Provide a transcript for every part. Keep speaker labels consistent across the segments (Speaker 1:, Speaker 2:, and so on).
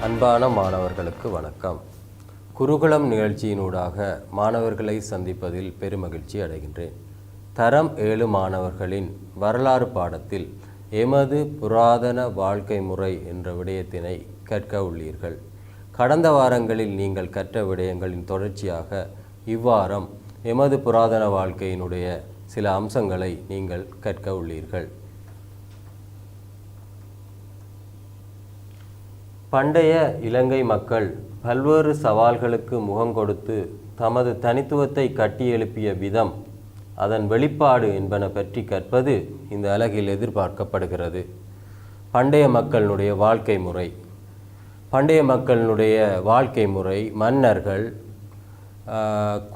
Speaker 1: அன்பான மாணவர்களுக்கு வணக்கம். குருகுலம் நிகழ்ச்சியினூடாக மாணவர்களை சந்திப்பதில் பெருமகிழ்ச்சி அடைகின்றேன். தரம் 7 மாணவர்களின் வரலாறு பாடத்தில் எமது புராதன வாழ்க்கை முறை என்ற விடயத்தினை கற்க உள்ளீர்கள். கடந்த வாரங்களில் நீங்கள் கற்ற விடயங்களின் தொடர்ச்சியாக இவ்வாரம் எமது புராதன வாழ்க்கையினுடைய சில அம்சங்களை நீங்கள் கற்க உள்ளீர்கள். பண்டைய இலங்கை மக்கள் பல்வேறு சவால்களுக்கு முகங்கொடுத்து தமது தனித்துவத்தை கட்டியெழுப்பிய விதம், அதன் வெளிப்பாடு என்பன பற்றி கற்பது இந்த அலகில் எதிர்பார்க்கப்படுகிறது. பண்டைய மக்களினுடைய வாழ்க்கை முறை, பண்டைய மக்களினுடைய வாழ்க்கை முறை, மன்னர்கள்,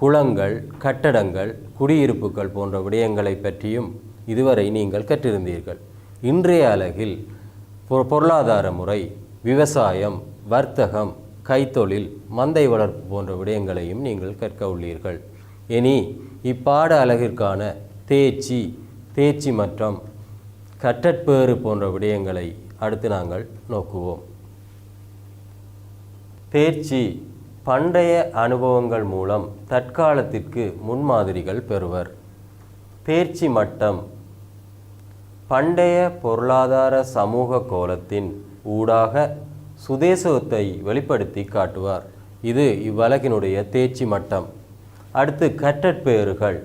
Speaker 1: குளங்கள், கட்டடங்கள், குடியிருப்புகள் போன்ற விடயங்களை பற்றியும் இதுவரை நீங்கள் கற்றிருந்தீர்கள். இன்றைய அலகில் பொருளாதார முறை, விவசாயம், வர்த்தகம், கைத்தொழில், மந்தை வளர்ப்பு போன்ற விடயங்களையும் நீங்கள் கற்க உள்ளீர்கள். இனி இப்பாட அலகிற்கான தேர்ச்சி மற்றும் கற்றற்பேறு போன்ற விடயங்களை அடுத்து நாங்கள் நோக்குவோம். தேர்ச்சி பண்டைய அனுபவங்கள் மூலம் தற்காலத்திற்கு முன்மாதிரிகள் பெறுவர். தேர்ச்சி மட்டம் பண்டைய பொருளாதார சமூக கோலத்தின் ஊடாக சுதேசத்தை வெளிப்படுத்தி காட்டுவார். இது இவ்வலகினுடைய தேர்ச்சி மட்டம். அடுத்து கற்றற்பேறுகள்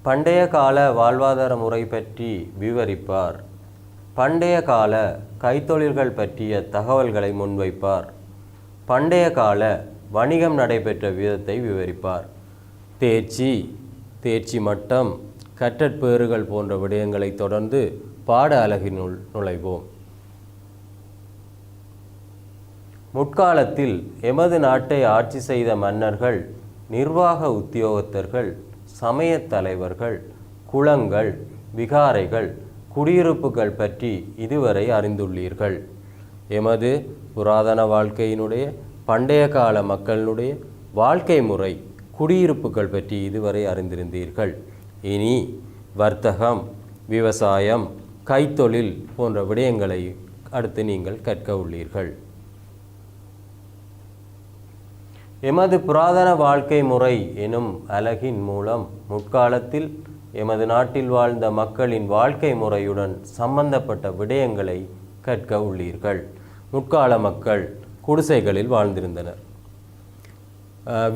Speaker 1: பண்டைய கால வாழ்வாதார முறை பற்றி விவரிப்பார். பண்டைய கால கைத்தொழில்கள் பற்றிய தகவல்களை முன்வைப்பார். பண்டைய கால வணிகம் நடைபெற்ற விதத்தை விவரிப்பார். தேர்ச்சி மட்டம், கற்றற்பேறுகள் போன்ற விடயங்களை தொடர்ந்து பாட அலகினுள் நுழைவோம். முற்காலத்தில் எமது நாட்டை ஆட்சி செய்த மன்னர்கள், நிர்வாக உத்தியோகத்தர்கள், சமயத் தலைவர்கள், குளங்கள், விகாரைகள், குடியிருப்புகள் பற்றி இதுவரை அறிந்துள்ளீர்கள். எமது புராதன வாழ்க்கையினுடைய பண்டைய கால மக்களினுடைய வாழ்க்கை முறை, குடியிருப்புகள் பற்றி இதுவரை அறிந்திருந்தீர்கள். இனி வர்த்தகம், விவசாயம், கைத்தொழில் போன்ற விடயங்களை அடுத்து நீங்கள் கற்க உள்ளீர்கள். எமது புராதன வாழ்க்கை முறை எனும் அலகின் மூலம் முற்காலத்தில் எமது நாட்டில் வாழ்ந்த மக்களின் வாழ்க்கை முறையுடன் சம்பந்தப்பட்ட விடயங்களை கற்க உள்ளீர்கள். முற்கால மக்கள் குடிசைகளில் வாழ்ந்திருந்தனர்.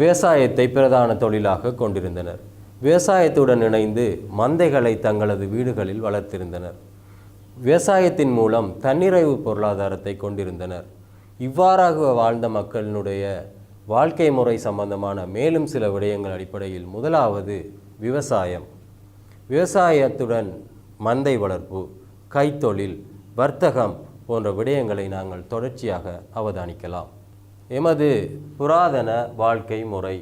Speaker 1: விவசாயத்தை பிரதான தொழிலாக கொண்டிருந்தனர். விவசாயத்துடன் இணைந்து மந்தைகளை தங்களது வீடுகளில் வளர்த்திருந்தனர். விவசாயத்தின் மூலம் தன்னிறைவு பொருளாதாரத்தை கொண்டிருந்தனர். இவ்வாறாக வாழ்ந்த மக்களினுடைய வாழ்க்கை முறை சம்பந்தமான மேலும் சில விடயங்கள் அடிப்படையில் முதலாவது விவசாயம். விவசாயத்துடன் மந்தை வளர்ப்பு, கைத்தொழில், வர்த்தகம் போன்ற விடயங்களை நாங்கள் தொடர்ச்சியாக அவதானிக்கலாம். எமது புராதன வாழ்க்கை முறை.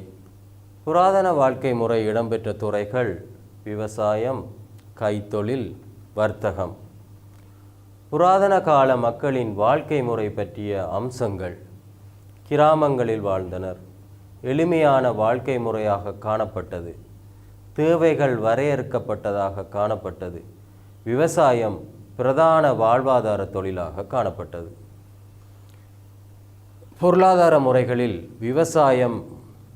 Speaker 1: புராதன வாழ்க்கை முறை இடம்பெற்ற துறைகள் விவசாயம், கைத்தொழில், வர்த்தகம். புராதன கால மக்களின் வாழ்க்கை முறை பற்றிய அம்சங்கள். கிராமங்களில் வாழ்ந்தனர். எளிமையான வாழ்க்கை முறையாக காணப்பட்டது. தேவைகள் வரையறுக்கப்பட்டதாக காணப்பட்டது. விவசாயம் பிரதான வாழ்வாதார தொழிலாக காணப்பட்டது. பொருளாதார முறைகளில் விவசாயம்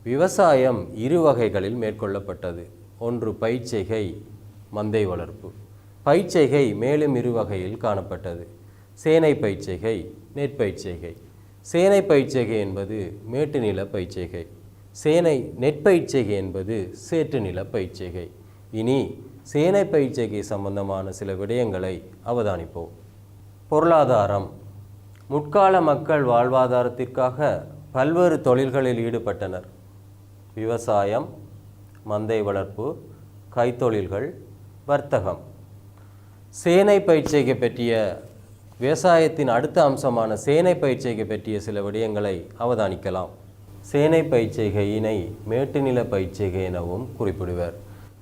Speaker 1: 2 வகைகளில் மேற்கொள்ளப்பட்டது. ஒன்று பயிர்ச்செய்கை, மந்தை வளர்ப்பு. பயிர்ச்செய்கை மேலும் 2 வகையில் காணப்பட்டது. சேனை பயிர்ச்செய்கை, நெற்பயிர்ச்செய்கை. சேனை பயிர்ச்செய்கை என்பது மேட்டு நில பயிர்ச்செய்கை. நெற்பயிர்ச்செய்கை என்பது சேற்று நில பயிர்ச்செய்கை. இனி சேனை பயிர்ச்செய்கை சம்பந்தமான சில விடயங்களை அவதானிப்போம். பொருளாதாரம். முற்கால மக்கள் வாழ்வாதாரத்திற்காக பல்வேறு தொழில்களில் ஈடுபட்டனர். விவசாயம், மந்தை வளர்ப்பு, கைத்தொழில்கள், வர்த்தகம். சேனை பயிர்ச்செய்கை பற்றிய விவசாயத்தின் அடுத்த அம்சமான சேனை பயிர்ச்செய்கை பற்றிய சில விடயங்களை அவதானிக்கலாம். சேனை பயிர்ச்செய்கையினை மேட்டு நில பயிர்ச்செய்கை எனவும் குறிப்பிடுவர்.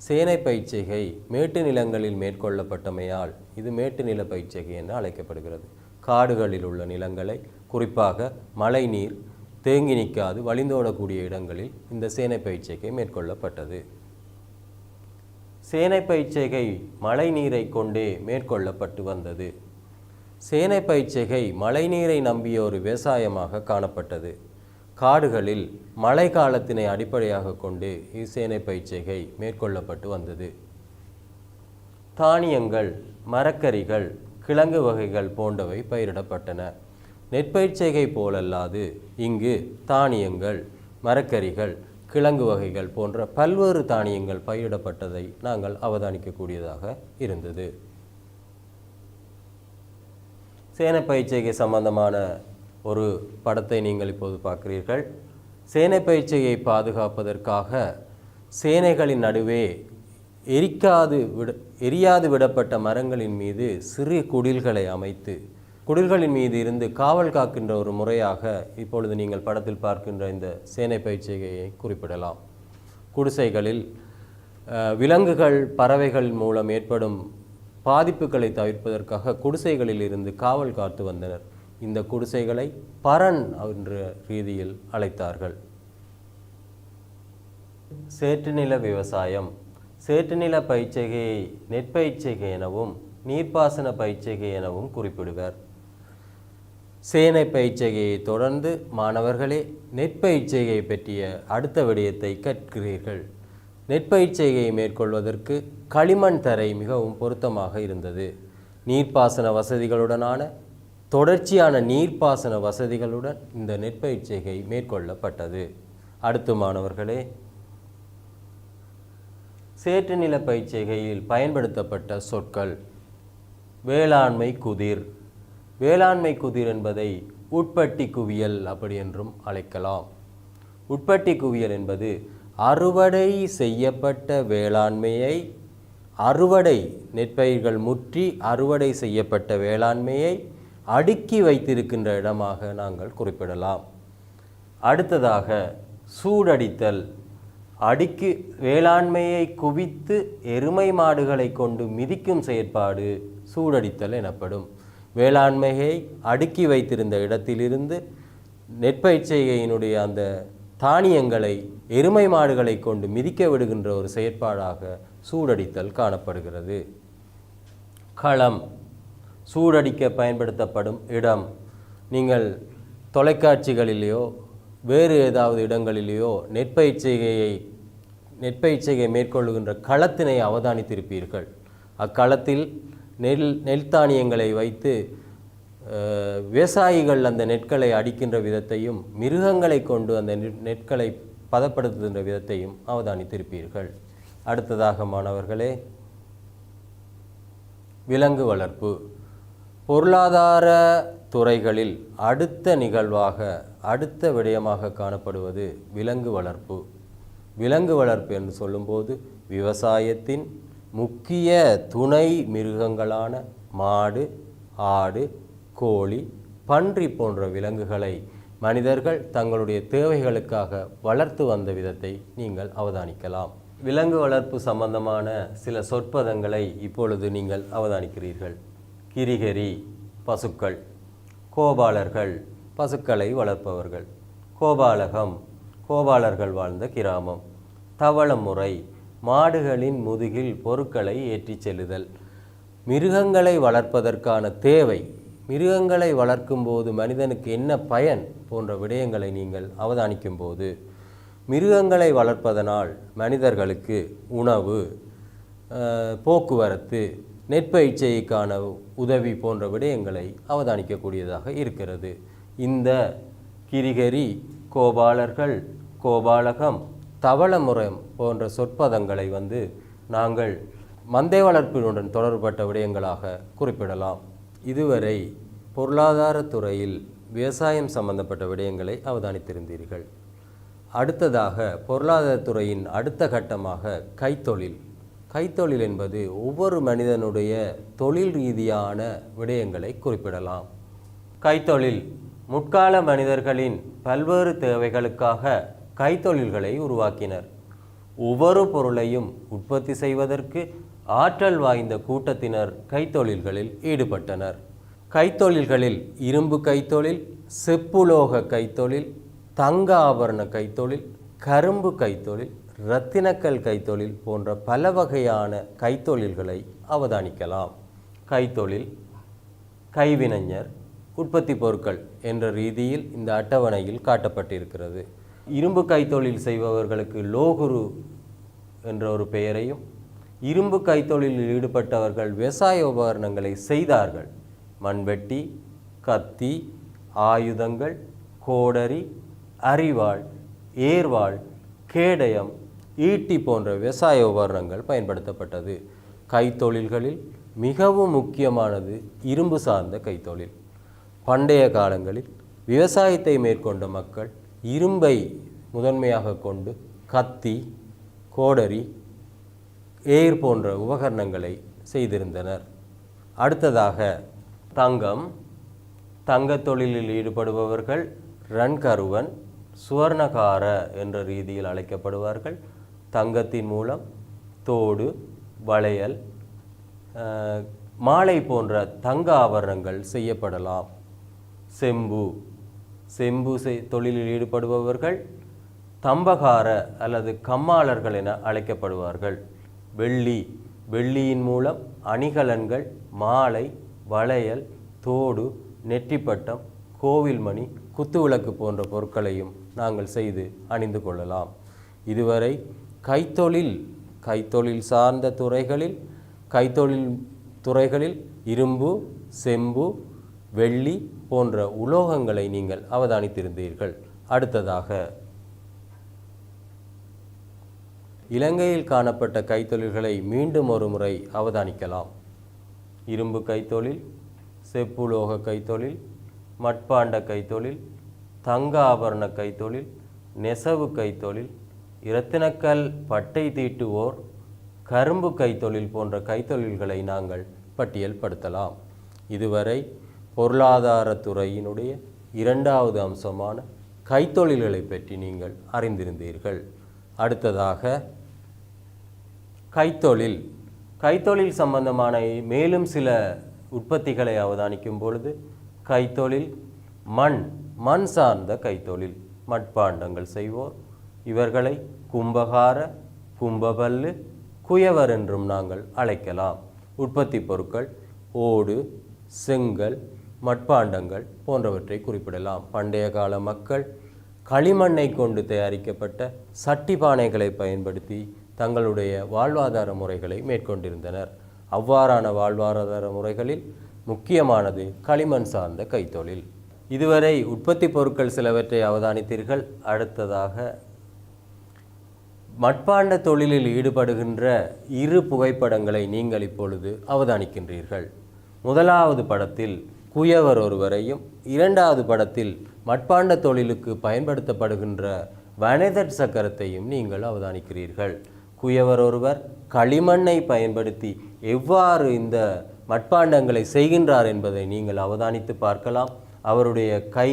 Speaker 1: சேனை பயிர்ச்செய்கை மேட்டு நிலங்களில் மேற்கொள்ளப்பட்டமையால் இது மேட்டு நில பயிர்ச்செய்கை என அழைக்கப்படுகிறது. காடுகளில் உள்ள நிலங்களை, குறிப்பாக மழை நீர் தேங்கி நிற்காது வழிந்தோடக்கூடிய இடங்களில் இந்த சேனை பயிர்ச்செய்கை மேற்கொள்ளப்பட்டது. சேனை பயிர்ச்செய்கை மழை நீரை கொண்டே மேற்கொள்ளப்பட்டு வந்தது. சேனை பயிற்சிகை மழைநீரை நம்பிய ஒரு விவசாயமாக காணப்பட்டது. காடுகளில் மழை காலத்தினை அடிப்படையாக கொண்டு இச்சேனை பயிற்சிகை மேற்கொள்ளப்பட்டு வந்தது. தானியங்கள், மரக்கறிகள், கிழங்கு வகைகள் போன்றவை பயிரிடப்பட்டன. நெற்பயிற்சிகை போலல்லாது இங்கு தானியங்கள், மரக்கறிகள், கிழங்கு வகைகள் போன்ற பல்வேறு தானியங்கள் பயிரிடப்பட்டதை நாங்கள் அவதானிக்கக்கூடியதாக இருந்தது. சேனை பயிற்சிகை சம்பந்தமான ஒரு படத்தை நீங்கள் இப்போது பார்க்கிறீர்கள். சேனை பயிற்சியை பாதுகாப்பதற்காக சேனைகளின் நடுவே எரியாது விடப்பட்ட மரங்களின் மீது சிறு குடில்களை அமைத்து குடில்களின் மீது இருந்து காவல் காக்கின்ற ஒரு முறையாக இப்பொழுது நீங்கள் படத்தில் பார்க்கின்ற இந்த சேனை பயிற்சியை குறிப்பிடலாம். குடிசைகளில் விலங்குகள், பறவைகள் மூலம் ஏற்படும் பாதிப்புகளை தவிர்ப்பதற்காக குடிசைகளில் இருந்து காவல் காத்து வந்தனர். இந்த குடிசைகளை பரண் என்ற ரீதியில் அழைத்தார்கள். சேற்றுநில விவசாயம். சேற்றுநில பயிற்சிகையை நெற்பயிற்சிகை எனவும் நீர்ப்பாசன பயிற்சிகை எனவும் குறிப்பிடுவர். சேனை பயிற்சிகையை தொடர்ந்து மாணவர்களே நெற்பயிற்சிகை பற்றிய அடுத்த விடயத்தை கற்கிறீர்கள். நெற்பயிற்சிகையை மேற்கொள்வதற்கு களிமண் தரை மிகவும் பொருத்தமாக இருந்தது. நீர்ப்பாசன வசதிகளுடனான தொடர்ச்சியான நீர்ப்பாசன வசதிகளுடன் இந்த நெற்பயிற்சிகை மேற்கொள்ளப்பட்டது. அடுத்து மாணவர்களே, சேற்று நில பயிற்சிகையில் பயன்படுத்தப்பட்ட சொற்கள். வேளாண்மை குதிர். வேளாண்மை குதிர் என்பதை உட்பட்டி குவியல் அப்படி என்றும் அழைக்கலாம். உட்பட்டி குவியல் என்பது அறுவடை செய்யப்பட்ட வேளாண்மையை நெற்பயிர்கள் முற்றி அறுவடை செய்யப்பட்ட வேளாண்மையை அடுக்கி வைத்திருக்கின்ற இடமாக நாங்கள் குறிப்பிடலாம். அடுத்ததாக சூடடித்தல். வேளாண்மையை குவித்து எருமை மாடுகளை கொண்டு மிதிக்கும் செயற்பாடு சூடடித்தல் எனப்படும். வேளாண்மையை அடுக்கி வைத்திருந்த இடத்திலிருந்து நெற்பயிற்சிகையினுடைய அந்த தானியங்களை எருமை மாடுகளை கொண்டு மிதிக்க விடுகின்ற ஒரு செயற்பாடாக சூடடித்தல் காணப்படுகிறது. களம். சூடடிக்க பயன்படுத்தப்படும் இடம். நீங்கள் தொலைக்காட்சிகளிலேயோ வேறு ஏதாவது இடங்களிலேயோ நெற்பயிற்சிகை மேற்கொள்ளுகின்ற களத்தினை அவதானித்திருப்பீர்கள். அக்களத்தில் நெல் தானியங்களை வைத்து விவசாயிகள் அந்த நெற்களை அடிக்கின்ற விதத்தையும் மிருகங்களை கொண்டு அந்த நெற்களை பதப்படுத்துகின்ற விதத்தையும் அவதானித்திருப்பீர்கள். அடுத்ததாக மாணவர்களே, விலங்கு வளர்ப்பு. பொருளாதார துறைகளில் அடுத்த நிகழ்வாக அடுத்த விடயமாக காணப்படுவது விலங்கு வளர்ப்பு. விலங்கு வளர்ப்பு என்று சொல்லும்போது விவசாயத்தின் முக்கிய துணை மிருகங்களான மாடு, ஆடு, கோழி, பன்றி போன்ற விலங்குகளை மனிதர்கள் தங்களுடைய தேவைகளுக்காக வளர்த்து வந்த விதத்தை நீங்கள் அவதானிக்கலாம். விலங்கு வளர்ப்பு சம்பந்தமான சில சொற்பதங்களை இப்பொழுது நீங்கள் அவதானிக்கிறீர்கள். கிரிகரி, பசுக்கள். கோபாலர்கள், பசுக்களை வளர்ப்பவர்கள். கோபாலகம், கோபாலர்கள் வாழ்ந்த கிராமம். தவள முறை, மாடுகளின் முதுகில் பொருட்களை ஏற்றிச் செல்லுதல். மிருகங்களை வளர்ப்பதற்கான தேவை, மிருகங்களை வளர்க்கும்போது மனிதனுக்கு என்ன பயன் போன்ற விடயங்களை நீங்கள் அவதானிக்கும் போது மிருகங்களை வளர்ப்பதனால் மனிதர்களுக்கு உணவு, போக்குவரத்து, நெற்பயிற்சிக்கான உதவி போன்ற விடயங்களை அவதானிக்கக்கூடியதாக இருக்கிறது. இந்த கிரிகரி, கோபாலர்கள், கோபாலகம், தவளமுறம் போன்ற சொற்பதங்களை நாங்கள் மந்தை வளர்ப்பினுடன் தொடர்பட்ட விடயங்களாக குறிப்பிடலாம். இதுவரை பொருளாதாரத்துறையில் விவசாயம் சம்பந்தப்பட்ட விடயங்களை அவதானித்திருந்தீர்கள். அடுத்ததாக பொருளாதாரத்துறையின் அடுத்த கட்டமாக கைத்தொழில். கைத்தொழில் என்பது ஒவ்வொரு மனிதனுடைய தொழில் ரீதியான விடயங்களை குறிப்பிடலாம். கைத்தொழில் முற்கால மனிதர்களின் பல்வேறு தேவைகளுக்காக கைத்தொழில்களை உருவாக்கினர். ஒவ்வொரு பொருளையும் உற்பத்தி செய்வதற்கு ஆற்றல் வாய்ந்த கூட்டத்தினர் கைத்தொழில்களில் ஈடுபட்டனர். கைத்தொழில்களில் இரும்பு கைத்தொழில், செப்புலோக கைத்தொழில், தங்க ஆபரண கைத்தொழில், கரும்பு கைத்தொழில், இரத்தினக்கல் கைத்தொழில் போன்ற பல வகையான கைத்தொழில்களை அவதானிக்கலாம். கைத்தொழில் கைவினைஞர், உற்பத்தி பொருட்கள் என்ற ரீதியில் இந்த அட்டவணையில் காட்டப்பட்டிருக்கிறது. இரும்பு கைத்தொழில் செய்பவர்களுக்கு லோகுரு என்ற ஒரு பெயரையும், இரும்பு கைத்தொழிலில் ஈடுபட்டவர்கள் விவசாய உபகரணங்களை செய்தார்கள். மண்வெட்டி, கத்தி, ஆயுதங்கள், கோடரி, அரிவாள், ஏர்வாள், கேடயம், ஈட்டி போன்ற விவசாய உபகரணங்கள் பயன்படுத்தப்பட்டது. கைத்தொழில்களில் மிகவும் முக்கியமானது இரும்பு சார்ந்த கைத்தொழில். பண்டைய காலங்களில் விவசாயத்தை மேற்கொண்ட மக்கள் இரும்பை முதன்மையாக கொண்டு கத்தி, கோடரி, ஏர் போன்ற உபகரணங்களை செய்திருந்தனர். அடுத்ததாக தங்கம். தங்கத் தொழிலில் ஈடுபடுபவர்கள் ரன்கருவன், சுவர்ணகார என்ற ரீதியில் அழைக்கப்படுவார்கள். தங்கத்தின் மூலம் தோடு, வளையல், மாலை போன்ற தங்க ஆபரணங்கள் செய்யப்படலாம். செம்பு தொழிலில் ஈடுபடுபவர்கள் தம்பகார அல்லது கம்மாளர்கள் என அழைக்கப்படுவார்கள். வெள்ளியின் மூலம் அணிகலன்கள், மாலை, வளையல், தோடு, நெற்றிப்பட்டம், கோவில் மணி, குத்துவிளக்கு போன்ற பொருட்களையும் நாங்கள் செய்து அணிந்து கொள்ளலாம். இதுவரை கைத்தொழில் சார்ந்த துறைகளில் இரும்பு, செம்பு, வெள்ளி போன்ற உலோகங்களை நீங்கள் அவதானித்திருந்தீர்கள். அடுத்ததாக இலங்கையில் காணப்பட்ட கைத்தொழில்களை மீண்டும் ஒரு முறை அவதானிக்கலாம். இரும்பு கைத்தொழில், செப்புலோக கைத்தொழில், மட்பாண்ட கைத்தொழில், தங்க ஆபரண கைத்தொழில், நெசவு கைத்தொழில், இரத்தினக்கல் பட்டை தீட்டுவோர், கரும்பு கைத்தொழில் போன்ற கைத்தொழில்களை நாங்கள் பட்டியல்படுத்தலாம். இதுவரை பொருளாதாரத்துறையினுடைய இரண்டாவது அம்சமான கைத்தொழில்களை பற்றி நீங்கள் அறிந்திருந்தீர்கள். அடுத்ததாக கைத்தொழில் சம்பந்தமான மேலும் சில உற்பத்திகளை அவதானிக்கும் பொழுது கைத்தொழில் மண் சார்ந்த கைத்தொழில், மட்பாண்டங்கள் செய்வோர், இவர்களை கும்பகார, கும்பபல்லு, குயவர் என்றும் நாங்கள் அழைக்கலாம். உற்பத்தி பொருட்கள் ஓடு, செங்கல், மட்பாண்டங்கள் போன்றவற்றை குறிப்பிடலாம். பண்டைய கால மக்கள் களிமண்ணை கொண்டு தயாரிக்கப்பட்ட சட்டி பானைகளை பயன்படுத்தி தங்களுடைய வாழ்வாதார முறைகளை மேற்கொண்டிருந்தனர். அவ்வாறான வாழ்வாதார முறைகளில் முக்கியமானது களிமண் சார்ந்த கைத்தொழில். இதுவரை உற்பத்தி பொருட்கள் சிலவற்றை அவதானித்தீர்கள். அடுத்ததாக மட்பாண்ட தொழிலில் ஈடுபடுகின்ற இரு புகைப்படங்களை நீங்கள் இப்பொழுது அவதானிக்கின்றீர்கள். முதலாவது படத்தில் குயவர் ஒருவரையும், இரண்டாவது படத்தில் மட்பாண்ட தொழிலுக்கு பயன்படுத்தப்படுகின்ற வனதட் சக்கரத்தையும் நீங்கள் அவதானிக்கிறீர்கள். குயவர் ஒருவர் களிமண்ணை பயன்படுத்தி எவ்வாறு இந்த மட்பாண்டங்களை செய்கின்றார் என்பதை நீங்கள் அவதானித்து பார்க்கலாம். அவருடைய கை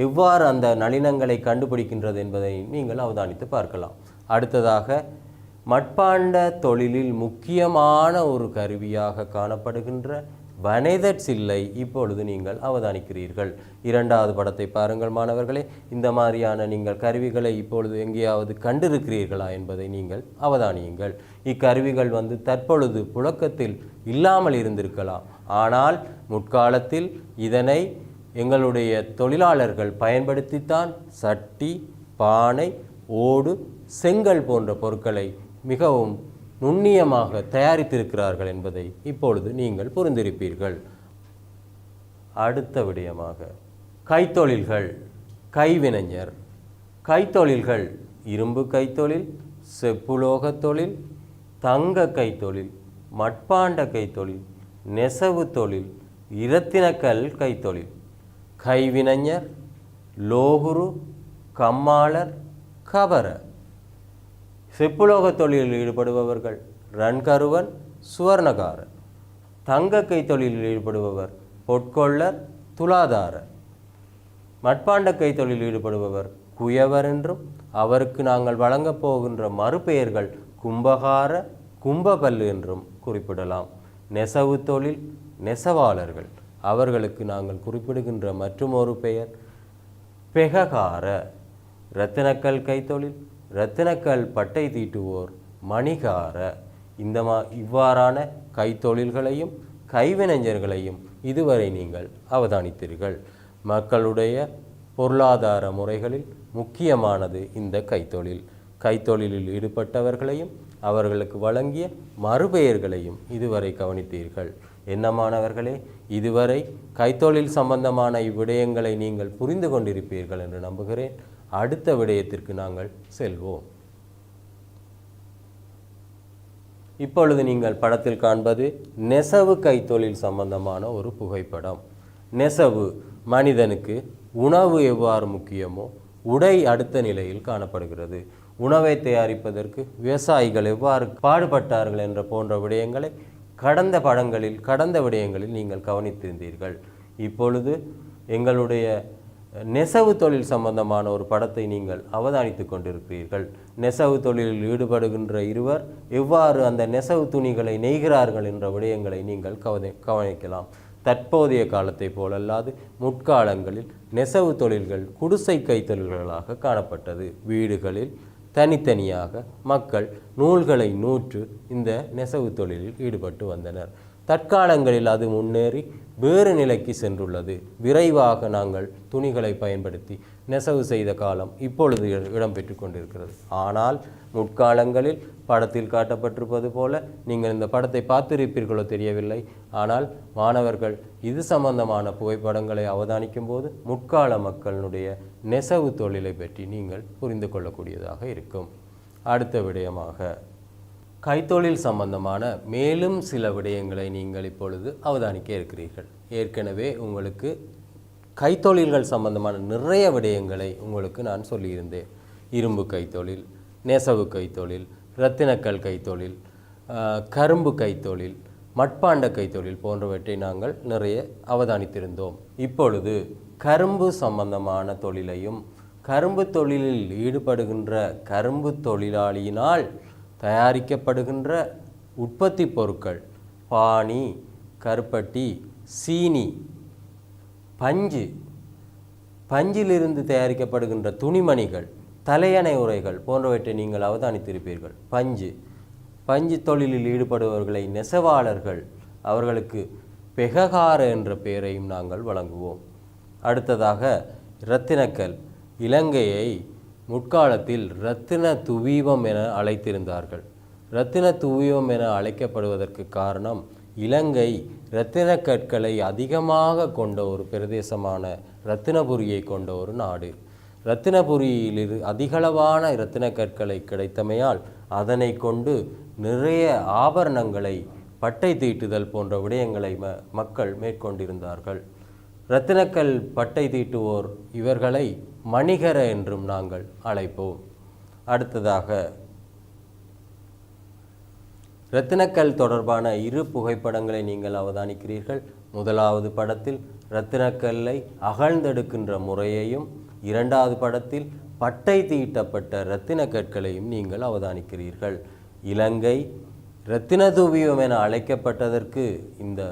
Speaker 1: எவ்வாறு அந்த நளினங்களை கண்டுபிடிக்கின்றது என்பதை நீங்கள் அவதானித்து பார்க்கலாம். அடுத்ததாக மட்பாண்ட தொழிலில் முக்கியமான ஒரு கருவியாக காணப்படுகின்ற வனதட் சில்லை இப்பொழுது நீங்கள் அவதானிக்கிறீர்கள். இரண்டாவது படத்தை பாருங்கள் மாணவர்களே. இந்த மாதிரியான நீங்கள் கருவிகளை இப்பொழுது எங்கேயாவது கண்டிருக்கிறீர்களா என்பதை நீங்கள் அவதானியுங்கள். இக்கருவிகள் தற்பொழுது புழக்கத்தில் இல்லாமல் இருந்திருக்கலாம். ஆனால் முற்காலத்தில் இதனை எங்களுடைய தொழிலாளர்கள் பயன்படுத்தித்தான் சட்டி, பானை, ஓடு, செங்கல் போன்ற பொருட்களை மிகவும் நுண்ணியமாக தயாரித்திருக்கிறார்கள் என்பதை இப்பொழுது நீங்கள் புரிந்திருப்பீர்கள். அடுத்த விடயமாக கைத்தொழில்கள். கைவினைஞர். கைத்தொழில்கள் இரும்பு கைத்தொழில், செப்புலோக தொழில், தங்க கைத்தொழில், மட்பாண்ட கைத்தொழில், நெசவு தொழில், இரத்தினக்கல் கைத்தொழில். கைவினைஞர், லோகுரு, கம்மாளர், கபர. செப்புலோக தொழிலில் ஈடுபடுபவர்கள் ரன்கருவன், சுவர்ணகாரர். தங்க கைத்தொழிலில் ஈடுபடுபவர் பொற்கொள்ளர், துலாதாரர். மட்பாண்ட கைத்தொழிலில் ஈடுபடுபவர் குயவர் என்றும், அவருக்கு நாங்கள் வழங்கப் போகின்ற மறுபெயர்கள் கும்பகார, கும்பபல்லு என்றும் குறிப்பிடலாம். நெசவு தொழில் நெசவாளர்கள், அவர்களுக்கு நாங்கள் குறிப்பிடுகின்ற மற்றொரு பெயர் பெககார. இரத்தினக்கல் கைத்தொழில் இரத்தினக்கல் பட்டை தீட்டுவோர் மணிகார. இவ்வாறான கைத்தொழில்களையும் கைவினைஞர்களையும் இதுவரை நீங்கள் அவதானித்தீர்கள். மக்களுடைய பொருளாதார முறைகளில் முக்கியமானது இந்த கைத்தொழில். கைத்தொழிலில் ஈடுபட்டவர்களையும் அவர்களுக்கு வழங்கிய மறுபெயர்களையும் இதுவரை கவனித்தீர்கள். என்ன மாணவர்களே, இதுவரை கைத்தொழில் சம்பந்தமான இவ்விடயங்களை நீங்கள் புரிந்து கொண்டிருப்பீர்கள் என்று நம்புகிறேன். அடுத்த விடயத்திற்கு நாங்கள் செல்வோம். இப்பொழுது நீங்கள் படத்தில் காண்பது நெசவு கைத்தொழில் சம்பந்தமான ஒரு புகைப்படம். நெசவு மனிதனுக்கு உணவு எவ்வாறு முக்கியமோ உடை அடுத்த நிலையில் காணப்படுகிறது. உணவை தயாரிப்பதற்கு விவசாயிகள் எவ்வாறு பாடுபட்டார்கள் என்ற போன்ற விடயங்களை கடந்த விடயங்களில் நீங்கள் கவனித்திருந்தீர்கள். இப்பொழுது எங்களுடைய நெசவு தொழில் சம்பந்தமான ஒரு படத்தை நீங்கள் அவதானித்து கொண்டிருக்கிறீர்கள். நெசவு தொழிலில் ஈடுபடுகின்ற இருவர் எவ்வாறு அந்த நெசவு துணிகளை நெய்கிறார்கள் என்ற விடயங்களை நீங்கள் கவனிக்கலாம். தற்போதைய காலத்தை போலல்லாது முற்காலங்களில் நெசவு தொழில்கள் குடிசை கைத்தொழில்களாக காணப்பட்டது. வீடுகளில் தனித்தனியாக மக்கள் நூல்களை நூற்று இந்த நெசவு தொழிலில் ஈடுபட்டு வந்தனர். தற்காலங்களில் அது முன்னேறி வேறு நிலைக்கு சென்றுள்ளது. விரைவாக நாங்கள் துணிகளை பயன்படுத்தி நெசவு செய்த காலம் இப்பொழுது இடம்பெற்று கொண்டிருக்கிறது. ஆனால் முற்காலங்களில் படத்தில் காட்டப்பட்டிருப்பது போல நீங்கள் இந்த படத்தை பார்த்திருப்பீர்களோ தெரியவில்லை. ஆனால் மாணவர்கள் இது சம்பந்தமான புகைப்படங்களை அவதானிக்கும் போது முற்கால மக்களுடைய நெசவு தொழிலை பற்றி நீங்கள் புரிந்து கொள்ளக்கூடியதாக இருக்கும். அடுத்த விடயமாக கைத்தொழில் சம்பந்தமான மேலும் சில விடயங்களை நீங்கள் இப்பொழுது அவதானிக்க இருக்கிறீர்கள். ஏற்கனவே உங்களுக்கு கைத்தொழில்கள் சம்பந்தமான நிறைய விடயங்களை உங்களுக்கு நான் சொல்லியிருந்தேன். இரும்பு கைத்தொழில், நெசவு கைத்தொழில், இரத்தினக்கல் கைத்தொழில், கரும்பு கைத்தொழில், மட்பாண்ட கைத்தொழில் போன்றவற்றை நாங்கள் நிறைய அவதானித்திருந்தோம். இப்பொழுது கரும்பு சம்பந்தமான தொழிலையும் கரும்பு தொழிலில் ஈடுபடுகின்ற கரும்பு தொழிலாளியினால் தயாரிக்கப்படுகின்ற உற்பத்தி பொருட்கள் பாணி, கருப்பட்டி, சீனி, பஞ்சிலிருந்து தயாரிக்கப்படுகின்ற துணிமணிகள், தலையணை உரைகள் போன்றவற்றை நீங்கள் அவதானித்திருப்பீர்கள். பஞ்சு தொழிலில் ஈடுபடுபவர்களை நெசவாளர்கள், அவர்களுக்கு பெககார என்ற பெயரையும் நாங்கள் வழங்குவோம். அடுத்ததாக இரத்தினக்கல். இலங்கையை முற்காலத்தில் இரத்தின துவீபம் என அழைத்திருந்தார்கள். இரத்தின துவீபம் என அழைக்கப்படுவதற்கு காரணம் இலங்கை இரத்தின கற்களை அதிகமாக கொண்ட ஒரு பிரதேசமான இரத்தினபுரியை கொண்ட ஒரு நாடு. இரத்தினபுரியில் அதிகளவான இரத்தின கற்களை கிடைத்தமையால் அதனை கொண்டு நிறைய ஆபரணங்களை, பட்டை தீட்டுதல் போன்ற விடயங்களை மக்கள் மேற்கொண்டிருந்தார்கள். இரத்தினக்கல் பட்டை தீட்டுவோர் இவர்களை மணிகர என்றும் நாங்கள் அழைப்போம். அடுத்ததாக இரத்தினக்கல் தொடர்பான இரு புகைப்படங்களை நீங்கள் அவதானிக்கிறீர்கள். முதலாவது படத்தில் இரத்தினக்கல்லை அகழ்ந்தெடுக்கின்ற முறையையும், இரண்டாவது படத்தில் பட்டை தீட்டப்பட்ட இரத்தின கற்களையும் நீங்கள் அவதானிக்கிறீர்கள். இலங்கை இரத்தின தூவியம் என அழைக்கப்பட்டதற்கு இந்த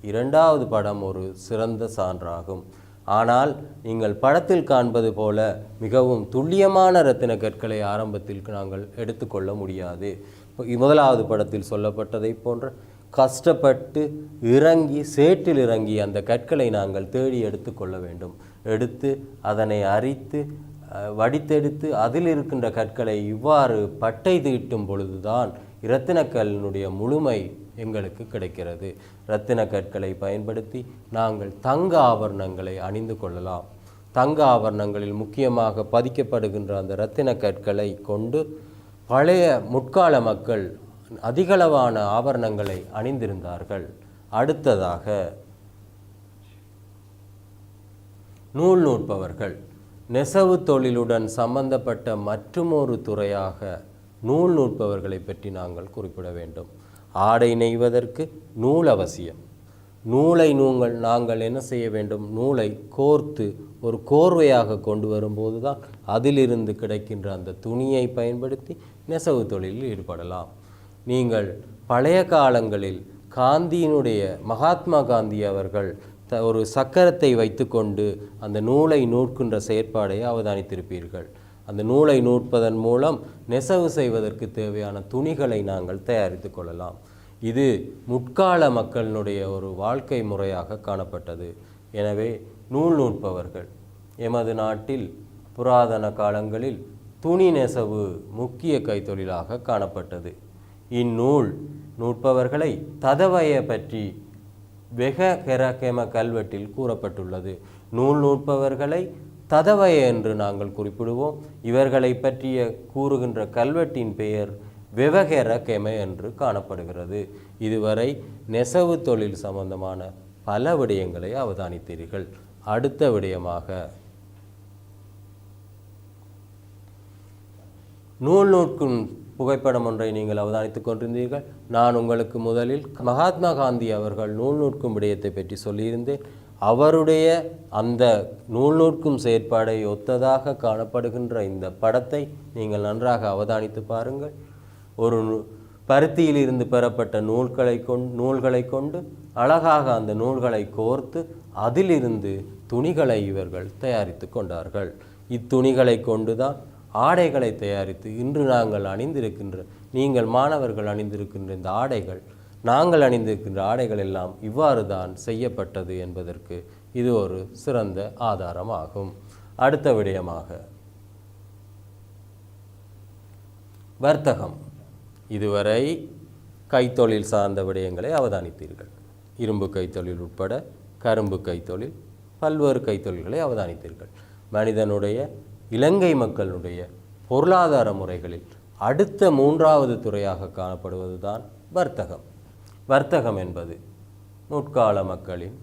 Speaker 1: இரண்டாவது படம் ஒரு சிறந்த சான்றாகும். ஆனால் நீங்கள் படத்தில் காண்பது போல மிகவும் துல்லியமான இரத்தின கற்களை ஆரம்பத்தில் நாங்கள் எடுத்துக்கொள்ள முடியாது. முதலாவது படத்தில் சொல்லப்பட்டதை போன்ற கஷ்டப்பட்டு இறங்கி, சேற்றில் இறங்கி அந்த கற்களை நாங்கள் தேடி எடுத்துக்கொள்ள வேண்டும். எடுத்து அதனை அரித்து வடித்தெடுத்து அதில் இருக்கின்ற கற்களை இவ்வாறு பட்டை தீட்டும் பொழுதுதான் இரத்தினக்கல்லினுடைய முழுமை எங்களுக்கு கிடைக்கிறது. இரத்தின கற்களை பயன்படுத்தி நாங்கள் தங்க ஆபரணங்களை அணிந்து கொள்ளலாம். தங்க ஆபரணங்களில் முக்கியமாக பதிக்கப்படுகின்ற அந்த இரத்தின கற்களை கொண்டு பழைய முற்கால மக்கள் அதிகளவான ஆபரணங்களை அணிந்திருந்தார்கள். அடுத்ததாக நூல் நூற்பவர்கள். நெசவு தொழிலுடன் சம்பந்தப்பட்ட மற்றுமொரு துறையாக நூல் நூற்பவர்களை பற்றி நாங்கள் குறிப்பிட வேண்டும். ஆடை நெய்வதற்கு நூல் அவசியம். நூலை நாங்கள் என்ன செய்ய வேண்டும்? நூலை கோர்த்து ஒரு கோர்வையாக கொண்டு வரும்போது தான் அதிலிருந்து கிடைக்கின்ற அந்த துணியை பயன்படுத்தி நெசவு தொழிலில் ஈடுபடலாம். நீங்கள் பழைய காலங்களில் மகாத்மா காந்தி அவர்கள் ஒரு சக்கரத்தை வைத்துக்கொண்டு அந்த நூலை நூற்கின்ற செயற்பாடை அவதானித்திருப்பீர்கள். அந்த நூலை நூற்பதன் மூலம் நெசவு செய்வதற்கு தேவையான துணிகளை நாங்கள் தயாரித்து கொள்ளலாம். இது முற்கால மக்களினுடைய ஒரு வாழ்க்கை முறையாக காணப்பட்டது. எனவே நூல் நூற்பவர்கள் எமது நாட்டில் புராதன காலங்களில் துணி நெசவு முக்கிய கைத்தொழிலாக காணப்பட்டது. இந்நூல் நூற்பவர்களை ததவய பற்றி வெக கெரகெம கல்வெட்டில் கூறப்பட்டுள்ளது. நூல் நூற்பவர்களை ததவய என்று நாங்கள் குறிப்பிடுவோம். இவர்களை பற்றிய கூறுகின்ற கல்வெட்டின் பெயர் வெவகெர கெம என்று காணப்படுகிறது. இதுவரை நெசவு தொழில் சம்பந்தமான பல விடயங்களை அவதானித்தீர்கள். அடுத்த விடயமாக நூல் நூற்கும் புகைப்படம் ஒன்றை நீங்கள் அவதானித்துக் கொண்டிருந்தீர்கள். நான் உங்களுக்கு முதலில் மகாத்மா காந்தி அவர்கள் நூல் நூற்கும் விடயத்தை பற்றி சொல்லியிருந்தேன். அவருடைய அந்த நூல் நூற்கும் செயற்பாடை ஒத்ததாக காணப்படுகின்ற இந்த படத்தை நீங்கள் நன்றாக அவதானித்து பாருங்கள். ஒரு பருத்தியிலிருந்து பெறப்பட்ட நூல்களை கொண்டு அழகாக அந்த நூல்களை கோர்த்து அதிலிருந்து துணிகளை இவர்கள் தயாரித்து கொண்டார்கள். இத்துணிகளை கொண்டுதான் ஆடைகளை தயாரித்து இன்று நாங்கள் அணிந்திருக்கின்ற, நீங்கள் மாணவர்கள் அணிந்திருக்கின்ற இந்த ஆடைகள், நாங்கள் அணிந்திருக்கின்ற ஆடைகள் எல்லாம் இவ்வாறு தான் செய்யப்பட்டது என்பதற்கு இது ஒரு சிறந்த ஆதாரமாகும். அடுத்த விடயமாக வர்த்தகம். இதுவரை கைத்தொழில் சார்ந்த விடயங்களை அவதானித்தீர்கள். இரும்பு கைத்தொழில் உட்பட கரும்பு கைத்தொழில், பல்வேறு கைத்தொழில்களை அவதானித்தீர்கள். மனிதனுடைய, இலங்கை மக்களுடைய பொருளாதார முறைகளில் அடுத்த மூன்றாவது துறையாக காணப்படுவதுதான் வர்த்தகம். வர்த்தகம் என்பது முற்கால மக்களின்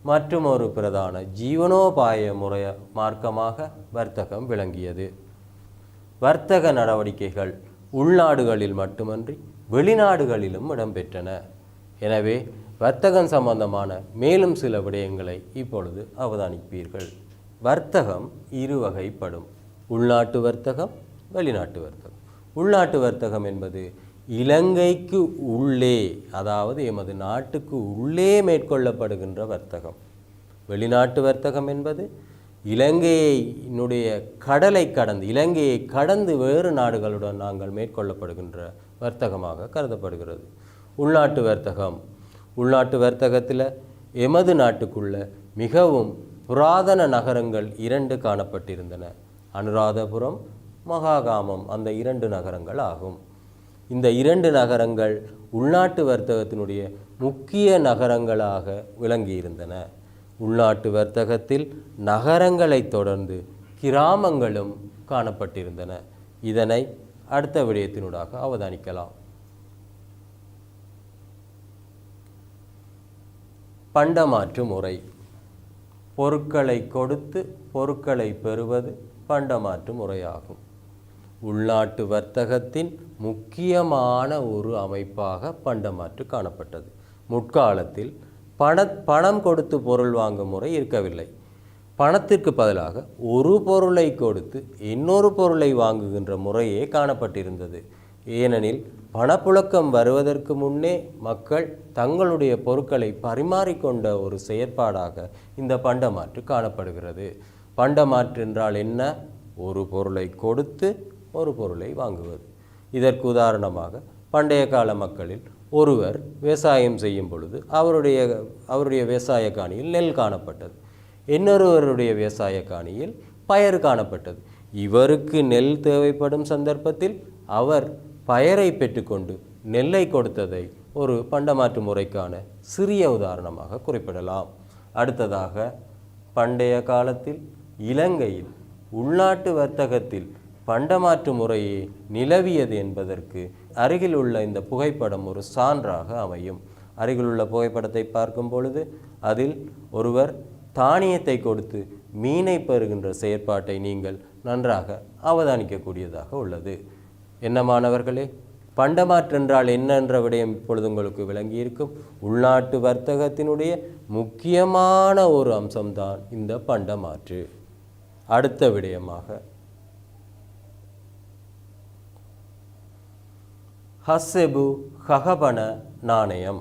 Speaker 1: மற்றும் ஒரு பிரதான ஜீவனோபாய மார்க்கமாக வர்த்தகம் விளங்கியது. வர்த்தக நடவடிக்கைகள் உள்நாடுகளில் மட்டுமன்றி வெளிநாடுகளிலும் இடம்பெற்றன. எனவே வர்த்தகம் சம்பந்தமான மேலும் சில விடயங்களை இப்பொழுது அவதானிப்பீர்கள். வர்த்தகம் இரு வகைப்படும்: உள்நாட்டு வர்த்தகம், வெளிநாட்டு வர்த்தகம். உள்நாட்டு வர்த்தகம் என்பது இலங்கைக்கு உள்ளே, அதாவது எமது நாட்டுக்கு உள்ளே மேற்கொள்ளப்படுகின்ற வர்த்தகம். வெளிநாட்டு வர்த்தகம் என்பது இலங்கையினுடைய கடலை கடந்து, இலங்கையை கடந்து வேறு நாடுகளுடன் நாங்கள் மேற்கொள்ளப்படுகின்ற வர்த்தகமாக கருதப்படுகிறது. உள்நாட்டு வர்த்தகத்தில் எமது நாட்டுக்குள்ள மிகவும் புராதன நகரங்கள் 2 காணப்பட்டிருந்தன. அனுராதபுரம், மகாகாமம், அந்த 2 நகரங்கள் ஆகும். இந்த 2 நகரங்கள் உள்நாட்டு வர்த்தகத்தினுடைய முக்கிய நகரங்களாக விளங்கியிருந்தன. உள்நாட்டு வர்த்தகத்தில் நகரங்களை தொடர்ந்து கிராமங்களும் காணப்பட்டிருந்தன. இதனை அடுத்த விடயத்தினூடாக அவதானிக்கலாம். பண்டமாற்று முறை. பொருட்களை கொடுத்து பொருட்களை பெறுவது பண்டமாற்று முறையாகும். உள்நாட்டு வர்த்தகத்தின் முக்கியமான ஒரு அமைப்பாக பண்டமாற்று காணப்பட்டது. முற்காலத்தில் பணம் கொடுத்து பொருள் வாங்கும் முறை இருக்கவில்லை. பணத்திற்கு பதிலாக ஒரு பொருளை கொடுத்து இன்னொரு பொருளை வாங்குகின்ற முறையே காணப்பட்டிருந்தது. ஏனெனில் பணப்புழக்கம் வருவதற்கு முன்னே மக்கள் தங்களுடைய பொருட்களை பரிமாறிக்கொண்ட ஒரு செயற்பாடாக இந்த பண்டமாற்று காணப்படுகிறது. பண்டமாற்று என்றால் என்ன? ஒரு பொருளை கொடுத்து ஒரு பொருளை வாங்குவது. இதற்கு உதாரணமாக பண்டைய கால மக்களில் ஒருவர் விவசாயம் செய்யும் பொழுது அவருடைய விவசாய காணியில் நெல் காணப்பட்டது. இன்னொருவருடைய விவசாய காணியில் பயறு காணப்பட்டது. இவருக்கு நெல் தேவைப்படும் சந்தர்ப்பத்தில் அவர் பயரை பெற்றுக்கொண்டு நெல்லை கொடுத்ததை ஒரு பண்டமாற்று முறைக்கான சிறிய உதாரணமாக குறிப்பிடலாம். அடுத்ததாக, பண்டைய காலத்தில் இலங்கையில் உள்நாட்டு வர்த்தகத்தில் பண்டமாற்று முறையே நிலவியது என்பதற்கு அருகில் உள்ள இந்த புகைப்படம் ஒரு சான்றாக அமையும். அருகில் உள்ள புகைப்படத்தை பார்க்கும் பொழுது அதில் ஒருவர் தானியத்தை கொடுத்து மீனை பெறுகின்ற செயற்பாட்டை நீங்கள் நன்றாக அவதானிக்கக்கூடியதாக உள்ளது. என்ன மாணவர்களே, பண்டமாற்று என்றால் என்ன என்ற விடயம் இப்பொழுது உங்களுக்கு விளங்கியிருக்கும். உள்நாட்டு வர்த்தகத்தினுடைய முக்கியமான ஒரு அம்சம்தான் இந்த பண்டமாற்று. அடுத்த விடயமாக ஹஸ்ஸெபு ஹகபன நாணயம்.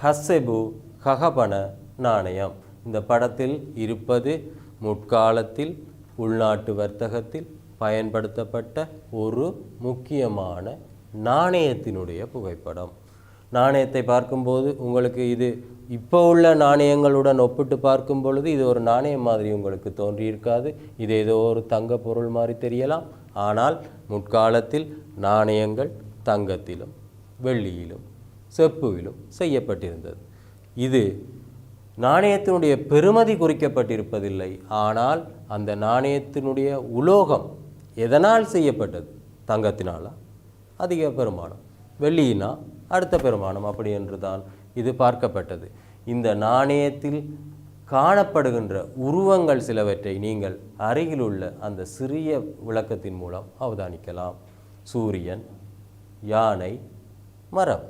Speaker 1: ஹஸ்ஸெபு ஹகபன நாணயம் இந்த படத்தில் இருப்பது முற்காலத்தில் உள்நாட்டு வர்த்தகத்தில் பயன்படுத்தப்பட்ட ஒரு முக்கியமான நாணயத்தினுடைய புகைப்படம். நாணயத்தை பார்க்கும்போது உங்களுக்கு இது இப்போ உள்ள நாணயங்களுடன் ஒப்பிட்டு பார்க்கும் பொழுது இது ஒரு நாணயம் மாதிரி உங்களுக்கு தோன்றியிருக்காது. இது ஏதோ ஒரு தங்க பொருள் மாதிரி தெரியலாம். ஆனால் முற்காலத்தில் நாணயங்கள் தங்கத்திலும் வெள்ளியிலும் செப்புவிலும் செய்யப்பட்டிருந்தது. இது நாணயத்தினுடைய பெறுமதி குறிக்கப்பட்டிருப்பதில்லை. ஆனால் அந்த நாணயத்தினுடைய உலோகம் எதனால் செய்யப்பட்டது? தங்கத்தினாலா அதிக பெருமானம், வெள்ளியினா அடுத்த பெருமானம், அப்படி என்று தான் இது பார்க்கப்பட்டது. இந்த நாணயத்தில் காணப்படுகின்ற உருவங்கள் சிலவற்றை நீங்கள் அருகிலுள்ள அந்த சிறிய விளக்கத்தின் மூலம் அவதானிக்கலாம். சூரியன், யானை, மரம்.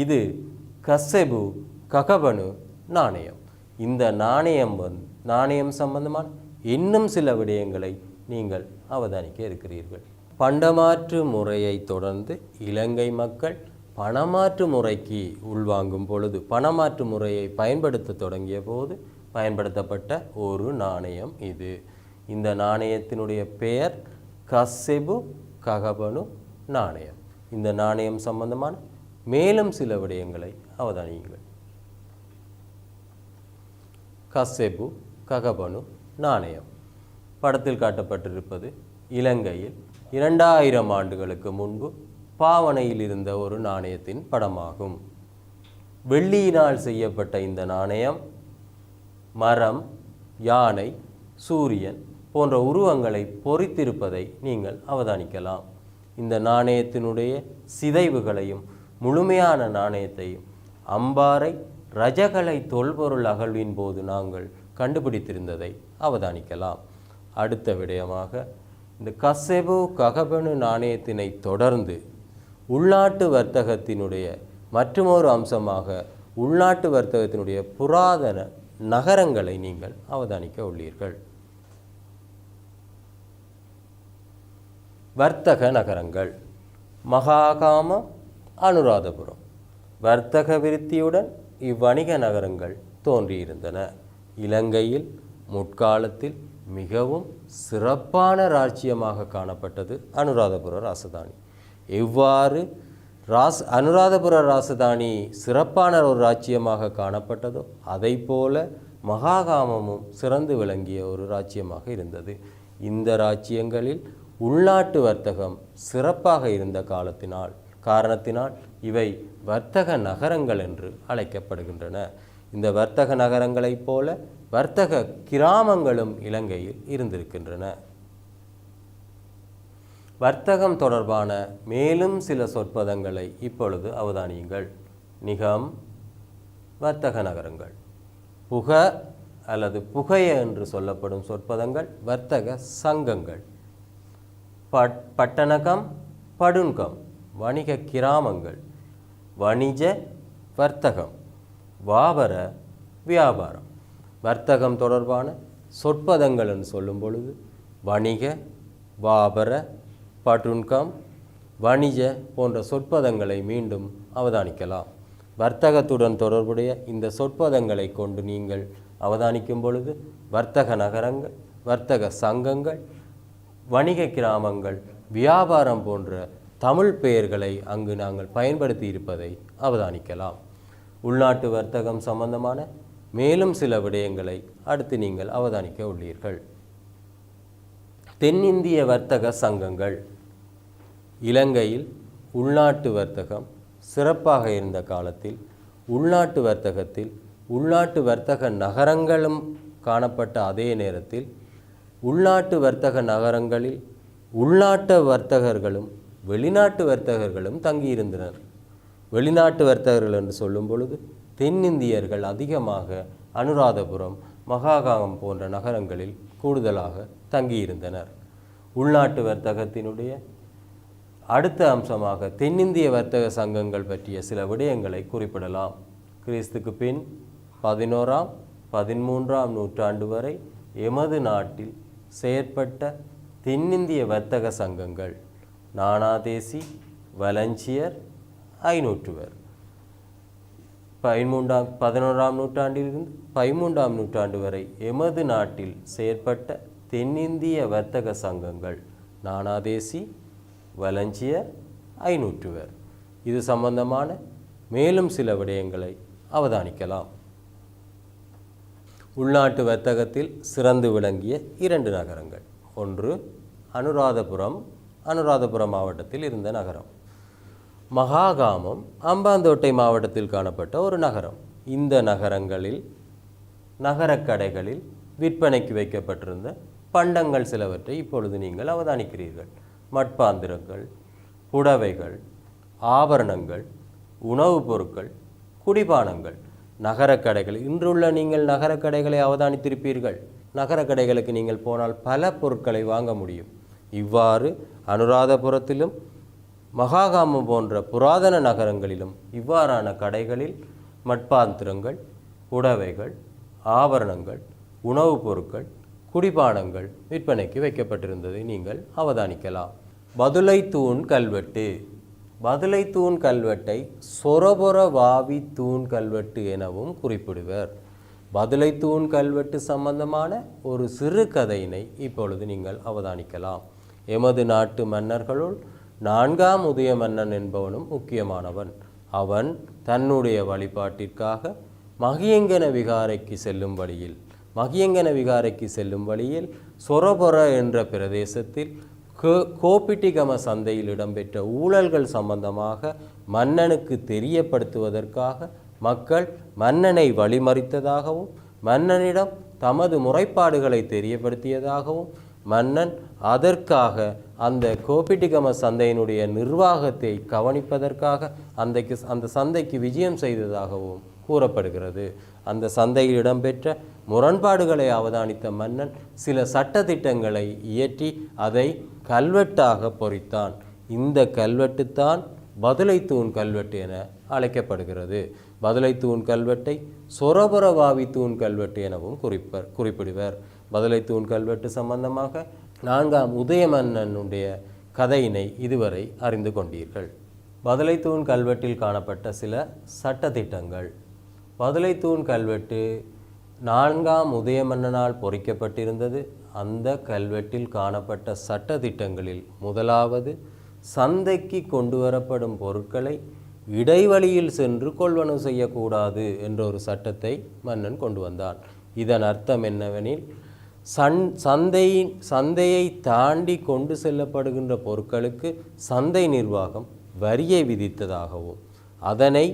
Speaker 1: இது கஸ்ஸெபு ககபனு நாணயம். இந்த நாணயம் சம்பந்தமான இன்னும் சில விடயங்களை நீங்கள் அவதானிக்க இருக்கிறீர்கள். பண்டமாற்று முறையை தொடர்ந்து இலங்கை மக்கள் பணமாற்று முறைக்கு உள்வாங்கும் பொழுது, பணமாற்று முறையை பயன்படுத்த தொடங்கிய போது பயன்படுத்தப்பட்ட ஒரு நாணயம் இது. இந்த நாணயத்தினுடைய பெயர் கஸ்ஸெபு ககபனு நாணயம். இந்த நாணயம் சம்பந்தமான மேலும் சில விடயங்களை அவதானியுங்கள். கஸ்ஸெபு ககபனு நாணயம் படத்தில் காட்டப்பட்டிருப்பது இலங்கையில் 2000 ஆண்டுகளுக்கு முன்பு பாவனையில் இருந்த ஒரு நாணயத்தின் படமாகும். வெள்ளியினால் செய்யப்பட்ட இந்த நாணயம் மரம், யானை, சூரியன் போன்ற உருவங்களை பொறித்திருப்பதை நீங்கள் அவதானிக்கலாம். இந்த நாணயத்தினுடைய சிதைவுகளையும் முழுமையான நாணயத்தையும் அம்பாறை ரஜகலை தொல்பொருள் அகழ்வின் போது நாங்கள் கண்டுபிடித்திருந்ததை அவதானிக்கலாம். அடுத்த விடயமாக இந்த கஸ்ஸெபு ககபனு நாணயத்தினை தொடர்ந்து உள்நாட்டு வர்த்தகத்தினுடைய மற்றுமொரு அம்சமாக உள்நாட்டு வர்த்தகத்தினுடைய புராதன நகரங்களை நீங்கள் அவதானிக்க உள்ளீர்கள். வர்த்தக நகரங்கள் மகாகாம, அனுராதபுரம். வர்த்தக விருத்தியுடன் இவ்வணிக நகரங்கள் தோன்றியிருந்தன. இலங்கையில் முற்காலத்தில் மிகவும் சிறப்பான ராஜ்யமாக காணப்பட்டது அனுராதபுர ராசதானி. எவ்வாறு அனுராதபுர ராசதானி சிறப்பான ஒரு ராஜ்யமாக காணப்பட்டதோ அதை போல மகாகாமமும் சிறந்து விளங்கிய ஒரு ராஜ்யமாக இருந்தது. இந்த ராஜ்யங்களில் உள்நாட்டு வர்த்தகம் சிறப்பாக இருந்த காரணத்தினால் இவை வர்த்தக நகரங்கள் என்று அழைக்கப்படுகின்றன. இந்த வர்த்தக நகரங்களைப் போல வர்த்தக கிராமங்களும் இலங்கையில் இருந்திருக்கின்றன. வர்த்தகம் தொடர்பான மேலும் சில சொற்பதங்களை இப்பொழுது அவதானியுங்கள். நிகம், வர்த்தக நகரங்கள். புக அல்லது புகைய என்று சொல்லப்படும் சொற்பதங்கள் வர்த்தக சங்கங்கள். பட்டணகம், படுன்கம் வணிக கிராமங்கள். வணிஜ, வர்த்தகம். வாபர, வியாபாரம். வர்த்தகம் தொடர்பான சொற்பதங்கள் என்று சொல்லும் பொழுது வணிக, வாபர, படுன்கம், வணிஜ போன்ற சொற்பதங்களை மீண்டும் அவதானிக்கலாம். வர்த்தகத்துடன் தொடர்புடைய இந்த சொற்பதங்களை கொண்டு நீங்கள் அவதானிக்கும் பொழுது வர்த்தக நகரங்கள், வர்த்தக சங்கங்கள், வணிக கிராமங்கள், வியாபாரம் போன்ற தமிழ் பெயர்களை அங்கு நாங்கள் பயன்படுத்தி இருப்பதை அவதானிக்கலாம். உள்நாட்டு வர்த்தகம் சம்பந்தமான மேலும் சில விடயங்களை அடுத்து நீங்கள் அவதானிக்க உள்ளீர்கள். தென்னிந்திய வர்த்தக சங்கங்கள். இலங்கையில் உள்நாட்டு வர்த்தகம் சிறப்பாக இருந்த காலத்தில் உள்நாட்டு வர்த்தகத்தில் உள்நாட்டு வர்த்தக நகரங்களும் காணப்பட்ட அதே நேரத்தில் உள்நாட்டு வர்த்தக நகரங்களில் உள்நாட்டு வர்த்தகர்களும் வெளிநாட்டு வர்த்தகர்களும் தங்கியிருந்தனர். வெளிநாட்டு வர்த்தகர்கள் என்று சொல்லும் பொழுது தென்னிந்தியர்கள் அதிகமாக அனுராதபுரம், மகாகாமம் போன்ற நகரங்களில் கூடுதலாக தங்கியிருந்தனர். உள்நாட்டு வர்த்தகத்தினுடைய அடுத்த அம்சமாக தென்னிந்திய வர்த்தக சங்கங்கள் பற்றிய சில விடயங்களை குறிப்பிடலாம். கிறிஸ்துக்கு பின் 11ஆம் 13ஆம் நூற்றாண்டு வரை எமது நாட்டில் செயற்பட்ட தென்னிந்திய வர்த்தக சங்கங்கள் நானாதேசி, வலஞ்சியர், ஐநூற்றுவர். 11ஆம் நூற்றாண்டிலிருந்து 13ஆம் நூற்றாண்டு வரை எமது நாட்டில் செயற்பட்ட தென்னிந்திய வர்த்தக சங்கங்கள் நானாதேசி, வலஞ்சியர், ஐநூற்றுவர். இது சம்பந்தமான மேலும் சில விடயங்களை அவதானிக்கலாம். உள்நாட்டு வர்த்தகத்தில் சிறந்து விளங்கிய 2 நகரங்கள். ஒன்று அனுராதபுரம், அனுராதபுரம் மாவட்டத்தில் இருந்த நகரம். மகாகாமம் அம்பாந்தோட்டை மாவட்டத்தில் காணப்பட்ட ஒரு நகரம். இந்த நகரங்களில் நகரக்கடைகளில் விற்பனைக்கு வைக்கப்பட்டிருந்த பண்டங்கள் சிலவற்றை இப்பொழுது நீங்கள் அவதானிக்கிறீர்கள். மட்பாந்திரங்கள், புடவைகள், ஆபரணங்கள், உணவுப் பொருட்கள், குடிபானங்கள். நகரக்கடைகள், இன்றுள்ள நீங்கள் நகரக்கடைகளை அவதானித்திருப்பீர்கள். நகரக்கடைகளுக்கு நீங்கள் போனால் பல பொருட்களை வாங்க முடியும். இவ்வாறு அனுராதபுரத்திலும் மகாகாமம் போன்ற புராதன நகரங்களிலும் இவ்வாறான கடைகளில் மட்பாந்திரங்கள், புடவைகள், ஆபரணங்கள், உணவுப் பொருட்கள், குடிபானங்கள் விற்பனைக்கு வைக்கப்பட்டிருந்ததை நீங்கள் அவதானிக்கலாம். பதுளை தூண் கல்வெட்டு. பதுளை தூண் கல்வெட்டை சொரபொர வாவி தூண் கல்வெட்டு எனவும் குறிப்பிடுவர். பதுளை தூண் கல்வெட்டு சம்பந்தமான ஒரு சிறு கதையினை இப்பொழுது நீங்கள் அவதானிக்கலாம். எமது நாட்டு மன்னர்களுள் 4ஆம் உதய மன்னன் என்பவனும் முக்கியமானவன். அவன் தன்னுடைய வழிபாட்டிற்காக மகியங்கன விகாரைக்கு செல்லும் வழியில் சொரபொர என்ற பிரதேசத்தில் கோப்பிட்டிகம சந்தையில் இடம்பெற்ற ஊழல்கள் சம்பந்தமாக மன்னனுக்கு தெரியப்படுத்துவதற்காக மக்கள் மன்னனை வழிமறித்ததாகவும் மன்னனிடம் தமது முறைப்பாடுகளை தெரியப்படுத்தியதாகவும் மன்னன் அதற்காக அந்த கோப்பிட்டிகம சந்தையினுடைய நிர்வாகத்தை கவனிப்பதற்காக அந்த சந்தைக்கு விஜயம் செய்ததாகவும் கூறப்படுகிறது. அந்த சந்தையில் இடம்பெற்ற முரண்பாடுகளை அவதானித்த மன்னன் சில சட்டதிட்டங்களை இயற்றி அதை கல்வெட்டாக பொறித்தான். இந்த கல்வெட்டுத்தான் பதுளை தூண் கல்வெட்டு என அழைக்கப்படுகிறது. பதுளை தூண் கல்வெட்டை சொரபொரவாவி தூண் கல்வெட்டு எனவும் குறிப்பிடுவர். பதுளை தூண் கல்வெட்டு சம்பந்தமாக 4ஆம் உதய மன்னனுடைய கதையினை இதுவரை அறிந்து கொண்டீர்கள். பதுளை தூண் கல்வெட்டில் காணப்பட்ட சில சட்டதிட்டங்கள். பதுளை தூண் கல்வெட்டு 4ஆம் உதய மன்னனால் பொறிக்கப்பட்டிருந்தது. அந்த கல்வெட்டில் காணப்பட்ட சட்டதிட்டங்களில் முதலாவது, சந்தைக்கு கொண்டு வரப்படும் பொருட்களை இடைவழியில் சென்று கொள்வனவு செய்யக்கூடாது என்ற ஒரு சட்டத்தை மன்னன் கொண்டு வந்தான். இதன் அர்த்தம் என்னவெனில், சந்தையை தாண்டி கொண்டு செல்லப்படுகின்ற பொருட்களுக்கு சந்தை நிர்வாகம் வரியை விதித்ததாகவும் அதனை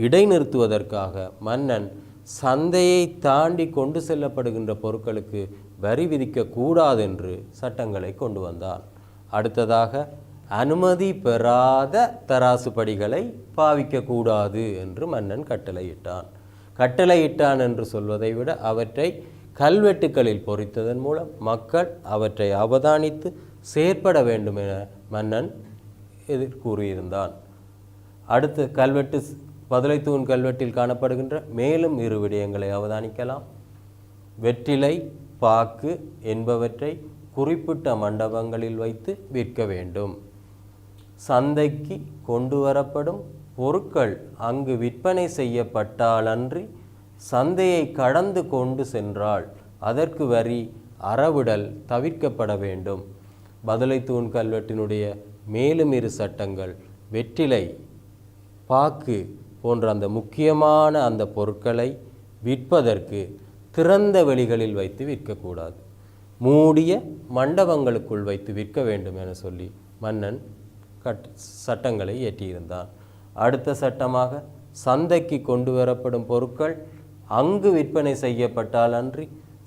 Speaker 1: இடைநிறுத்துவதற்காக மன்னன் சந்தையை தாண்டி கொண்டு செல்லப்படுகின்ற பொருட்களுக்கு வரி விதிக்கக்கூடாது என்று சட்டங்களை கொண்டு வந்தான். அடுத்ததாக, அனுமதி பெறாத தராசுபடிகளை பாவிக்கக்கூடாது என்று மன்னன் கட்டளையிட்டான் என்று சொல்வதை விட அவற்றை கல்வெட்டுக்களில் பொறித்ததன் மூலம் மக்கள் அவற்றை அவதானித்து செயற்பட வேண்டும் என மன்னன் கூறியிருந்தான். அடுத்து பதுளை தூண் கல்வெட்டில் காணப்படுகின்ற மேலும் 2 விடயங்களை அவதானிக்கலாம். வெற்றிலை, பாக்கு என்பவற்றை குறிப்பிட்ட மண்டபங்களில் வைத்து விற்க வேண்டும். சந்தைக்கு கொண்டு வரப்படும் பொருட்கள் அங்கு விற்பனை செய்யப்பட்டாலன்றி சந்தையை கடந்து கொண்டு சென்றால் அதற்கு வரி அறவிடல் தவிர்க்கப்பட வேண்டும். பதுளை தூண் கல்வெட்டினுடைய மேலும் 2 சட்டங்கள், வெற்றிலை, பாக்கு போன்ற அந்த முக்கியமான அந்த பொருட்களை விற்பதற்கு திறந்த வெளிகளில் வைத்து விற்கக்கூடாது, மூடிய மண்டபங்களுக்குள் வைத்து விற்க வேண்டும் என சொல்லி மன்னன் சட்டங்களை இயற்றியிருந்தான். அடுத்த சட்டமாக, சந்தைக்கு கொண்டு வரப்படும் பொருட்கள் அங்கு விற்பனை செய்யப்பட்டால் அன்றி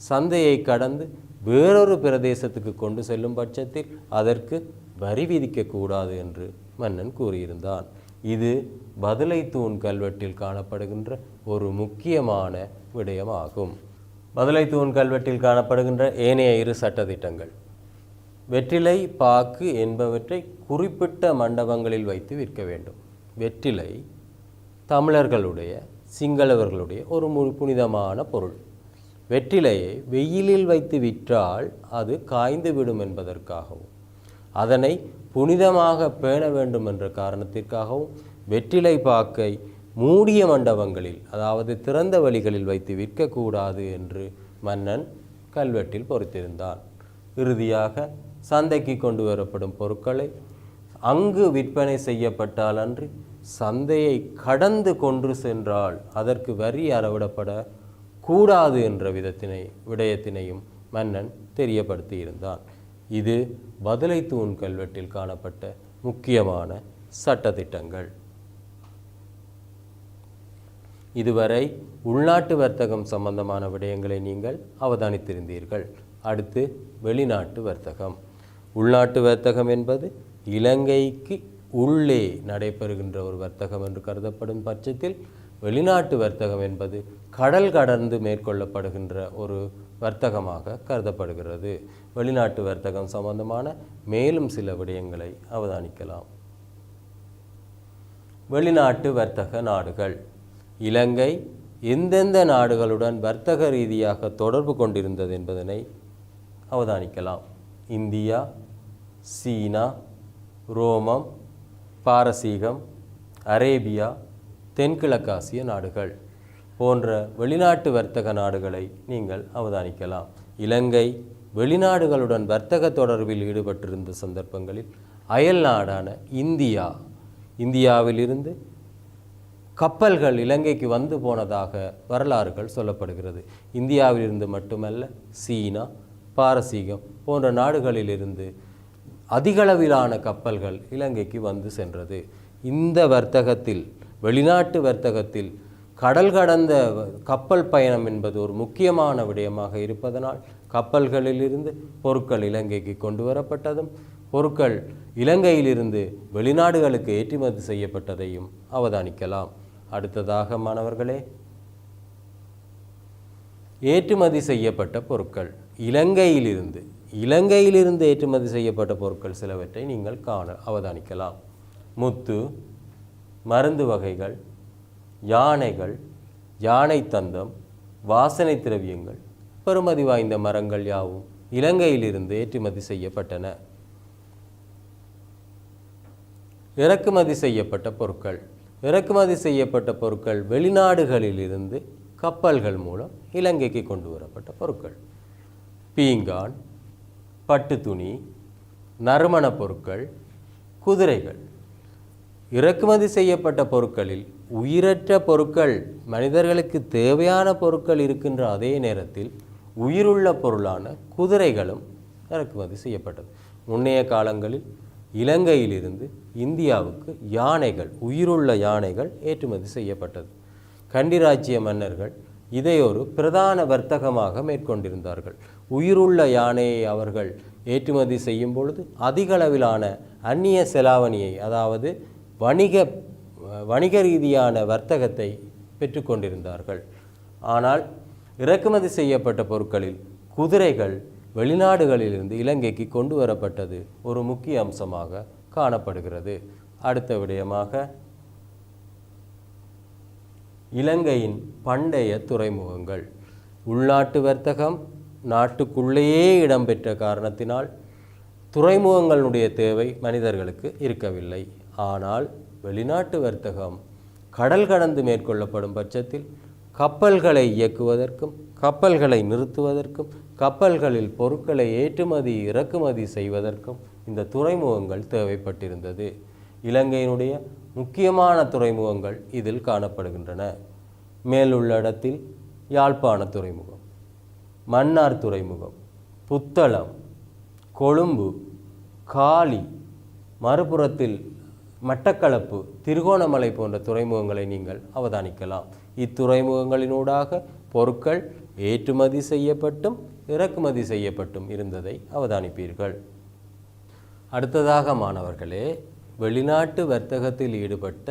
Speaker 1: சந்தையை கடந்து வேறொரு பிரதேசத்துக்கு கொண்டு செல்லும் பட்சத்தில் அதற்கு வரி விதிக்கக்கூடாது என்று மன்னன் கூறியிருந்தான். இது பதுளை தூண் கல்வெட்டில் காணப்படுகின்ற ஒரு முக்கியமான விடயமாகும். பதுளை தூண் கல்வெட்டில் காணப்படுகின்ற ஏனைய 2 சட்டதிட்டங்கள், வெற்றிலை, பாக்கு என்பவற்றை குறிப்பிட்ட மண்டபங்களில் வைத்து விற்க வேண்டும். வெற்றிலை தமிழர்களுடைய, சிங்களவர்களுடைய ஒரு புனிதமான பொருள். வெற்றிலையை வெயிலில் வைத்து விற்றால் அது காய்ந்து விடும் என்பதற்காகவும் அதனை புனிதமாக பேண வேண்டும் என்ற காரணத்திற்காகவும் வெற்றிலை பாக்கை மூடிய மண்டபங்களில், அதாவது திறந்த வழிகளில் வைத்து விற்கக்கூடாது என்று மன்னன் கல்வெட்டில் பொறித்திருந்தான். இறுதியாக, சந்தைக்கு கொண்டு வரப்படும் பொருட்களை அங்கு விற்பனை செய்யப்பட்டால் அன்றி சந்தையை கடந்து கொண்டு சென்றால் அதற்கு வரி அறவிடப்பட கூடாது என்ற விடயத்தினையும் மன்னன் தெரியப்படுத்தியிருந்தான். இது பதுளை தூண் கல்வெட்டில் காணப்பட்ட முக்கியமான சட்டதிட்டங்கள். இதுவரை உள்நாட்டு வர்த்தகம் சம்பந்தமான விடயங்களை நீங்கள் அவதானித்திருந்தீர்கள். அடுத்து வெளிநாட்டு வர்த்தகம். உள்நாட்டு வர்த்தகம் என்பது இலங்கைக்கு உள்ளே நடைபெறுகின்ற ஒரு வர்த்தகம் என்று கருதப்படும் பட்சத்தில், வெளிநாட்டு வர்த்தகம் என்பது கடல் கடந்து மேற்கொள்ளப்படுகின்ற ஒரு வர்த்தகமாக கருதப்படுகிறது. வெளிநாட்டு வர்த்தகம் சம்பந்தமான மேலும் சில விடயங்களை அவதானிக்கலாம். வெளிநாட்டு வர்த்தக நாடுகள். இலங்கை எந்தெந்த நாடுகளுடன் வர்த்தக ரீதியாக தொடர்பு கொண்டிருந்தது என்பதனை அவதானிக்கலாம். இந்தியா, சீனா, ரோமம், பாரசீகம், அரேபியா, தென்கிழக்காசிய நாடுகள் போன்ற வெளிநாட்டு வர்த்தக நாடுகளை நீங்கள் அவதானிக்கலாம். இலங்கை வெளிநாடுகளுடன் வர்த்தக தொடர்பில் ஈடுபட்டிருந்த சந்தர்ப்பங்களில் அயல் நாடான இந்தியாவிலிருந்து கப்பல்கள் இலங்கைக்கு வந்து போனதாக வரலாறுகள் சொல்லப்படுகிறது. இந்தியாவிலிருந்து மட்டுமல்ல, சீனா, பாரசீகம் போன்ற நாடுகளிலிருந்து அதிகளவிலான கப்பல்கள் இலங்கைக்கு வந்து சென்றது. இந்த வர்த்தகத்தில், வெளிநாட்டு வர்த்தகத்தில் கடல் கடந்த கப்பல் பயணம் என்பது ஒரு முக்கியமான விடயமாக இருப்பதனால் கப்பல்களிலிருந்து பொருட்கள் இலங்கைக்கு கொண்டு வரப்பட்டதும், பொருட்கள் இலங்கையிலிருந்து வெளிநாடுகளுக்கு ஏற்றுமதி செய்யப்பட்டதையும் அவதானிக்கலாம். அடுத்ததாக மாணவர்களே, ஏற்றுமதி செய்யப்பட்ட பொருட்கள். இலங்கையிலிருந்து ஏற்றுமதி செய்யப்பட்ட பொருட்கள் சிலவற்றை நீங்கள் அவதானிக்கலாம். முத்து, மருந்து வகைகள், யானைகள், யானை தந்தம், வாசனை திரவியங்கள், பெறுமதி வாய்ந்த மரங்கள் யாவும் இலங்கையிலிருந்து ஏற்றுமதி செய்யப்பட்டன. இறக்குமதி செய்யப்பட்ட பொருட்கள். இறக்குமதி செய்யப்பட்ட பொருட்கள் வெளிநாடுகளிலிருந்து கப்பல்கள் மூலம் இலங்கைக்கு கொண்டு வரப்பட்ட பொருட்கள். பீங்கான், பட்டு துணி, நறுமண பொருட்கள், குதிரைகள். இறக்குமதி செய்யப்பட்ட பொருட்களில் உயிரற்ற பொருட்கள், மனிதர்களுக்கு தேவையான பொருட்கள் இருக்கின்ற அதே நேரத்தில் உயிருள்ள பொருளான குதிரைகளும் இறக்குமதி செய்யப்பட்டது. முன்னைய காலங்களில் இலங்கையிலிருந்து இந்தியாவுக்கு யானைகள், உயிருள்ள யானைகள் ஏற்றுமதி செய்யப்பட்டது. கண்டிராச்சிய மன்னர்கள் இதை ஒரு பிரதான வர்த்தகமாக மேற்கொண்டிருந்தார்கள். உயிருள்ள யானையை அவர்கள் ஏற்றுமதி செய்யும் பொழுது அதிகளவிலான அந்நிய செலாவணியை, அதாவது வணிக ரீதியான வர்த்தகத்தை பெற்றுக்கொண்டிருந்தார்கள். ஆனால் இறக்குமதி செய்யப்பட்ட பொருட்களில் குதிரைகள் வெளிநாடுகளிலிருந்து இலங்கைக்கு கொண்டு வரப்பட்டது ஒரு முக்கிய அம்சமாக காணப்படுகிறது. அடுத்த விடயமாக இலங்கையின் பண்டைய துறைமுகங்கள். உள்நாட்டு வர்த்தகம் நாட்டுக்குள்ளேயே இடம்பெற்ற காரணத்தினால் துறைமுகங்களுடைய தேவை மனிதர்களுக்கு இருக்கவில்லை. ஆனால் வெளிநாட்டு வர்த்தகம் கடல் கடந்து மேற்கொள்ளப்படும் பட்சத்தில் கப்பல்களை இயக்குவதற்கும், கப்பல்களை நிறுத்துவதற்கும், கப்பல்களில் பொருட்களை ஏற்றுமதி இறக்குமதி செய்வதற்கும் இந்த துறைமுகங்கள் தேவைப்பட்டிருந்தது. இலங்கையினுடைய முக்கியமான துறைமுகங்கள் இதில் காணப்படுகின்றன. மேலுள்ள இடத்தில் யாழ்ப்பாண துறைமுகம், மன்னார் துறைமுகம், புத்தளம், கொழும்பு, காலி, மறுபுறத்தில் மட்டக்களப்பு, திருகோணமலை போன்ற துறைமுகங்களை நீங்கள் அவதானிக்கலாம். இத்துறைமுகங்களினூடாக பொருட்கள் ஏற்றுமதி செய்யப்பட்டும் இறக்குமதி செய்யப்பட்டும் இருந்ததை அவதானிப்பீர்கள். அடுத்ததாக மாணவர்களே, வெளிநாட்டு வர்த்தகத்தில் ஈடுபட்ட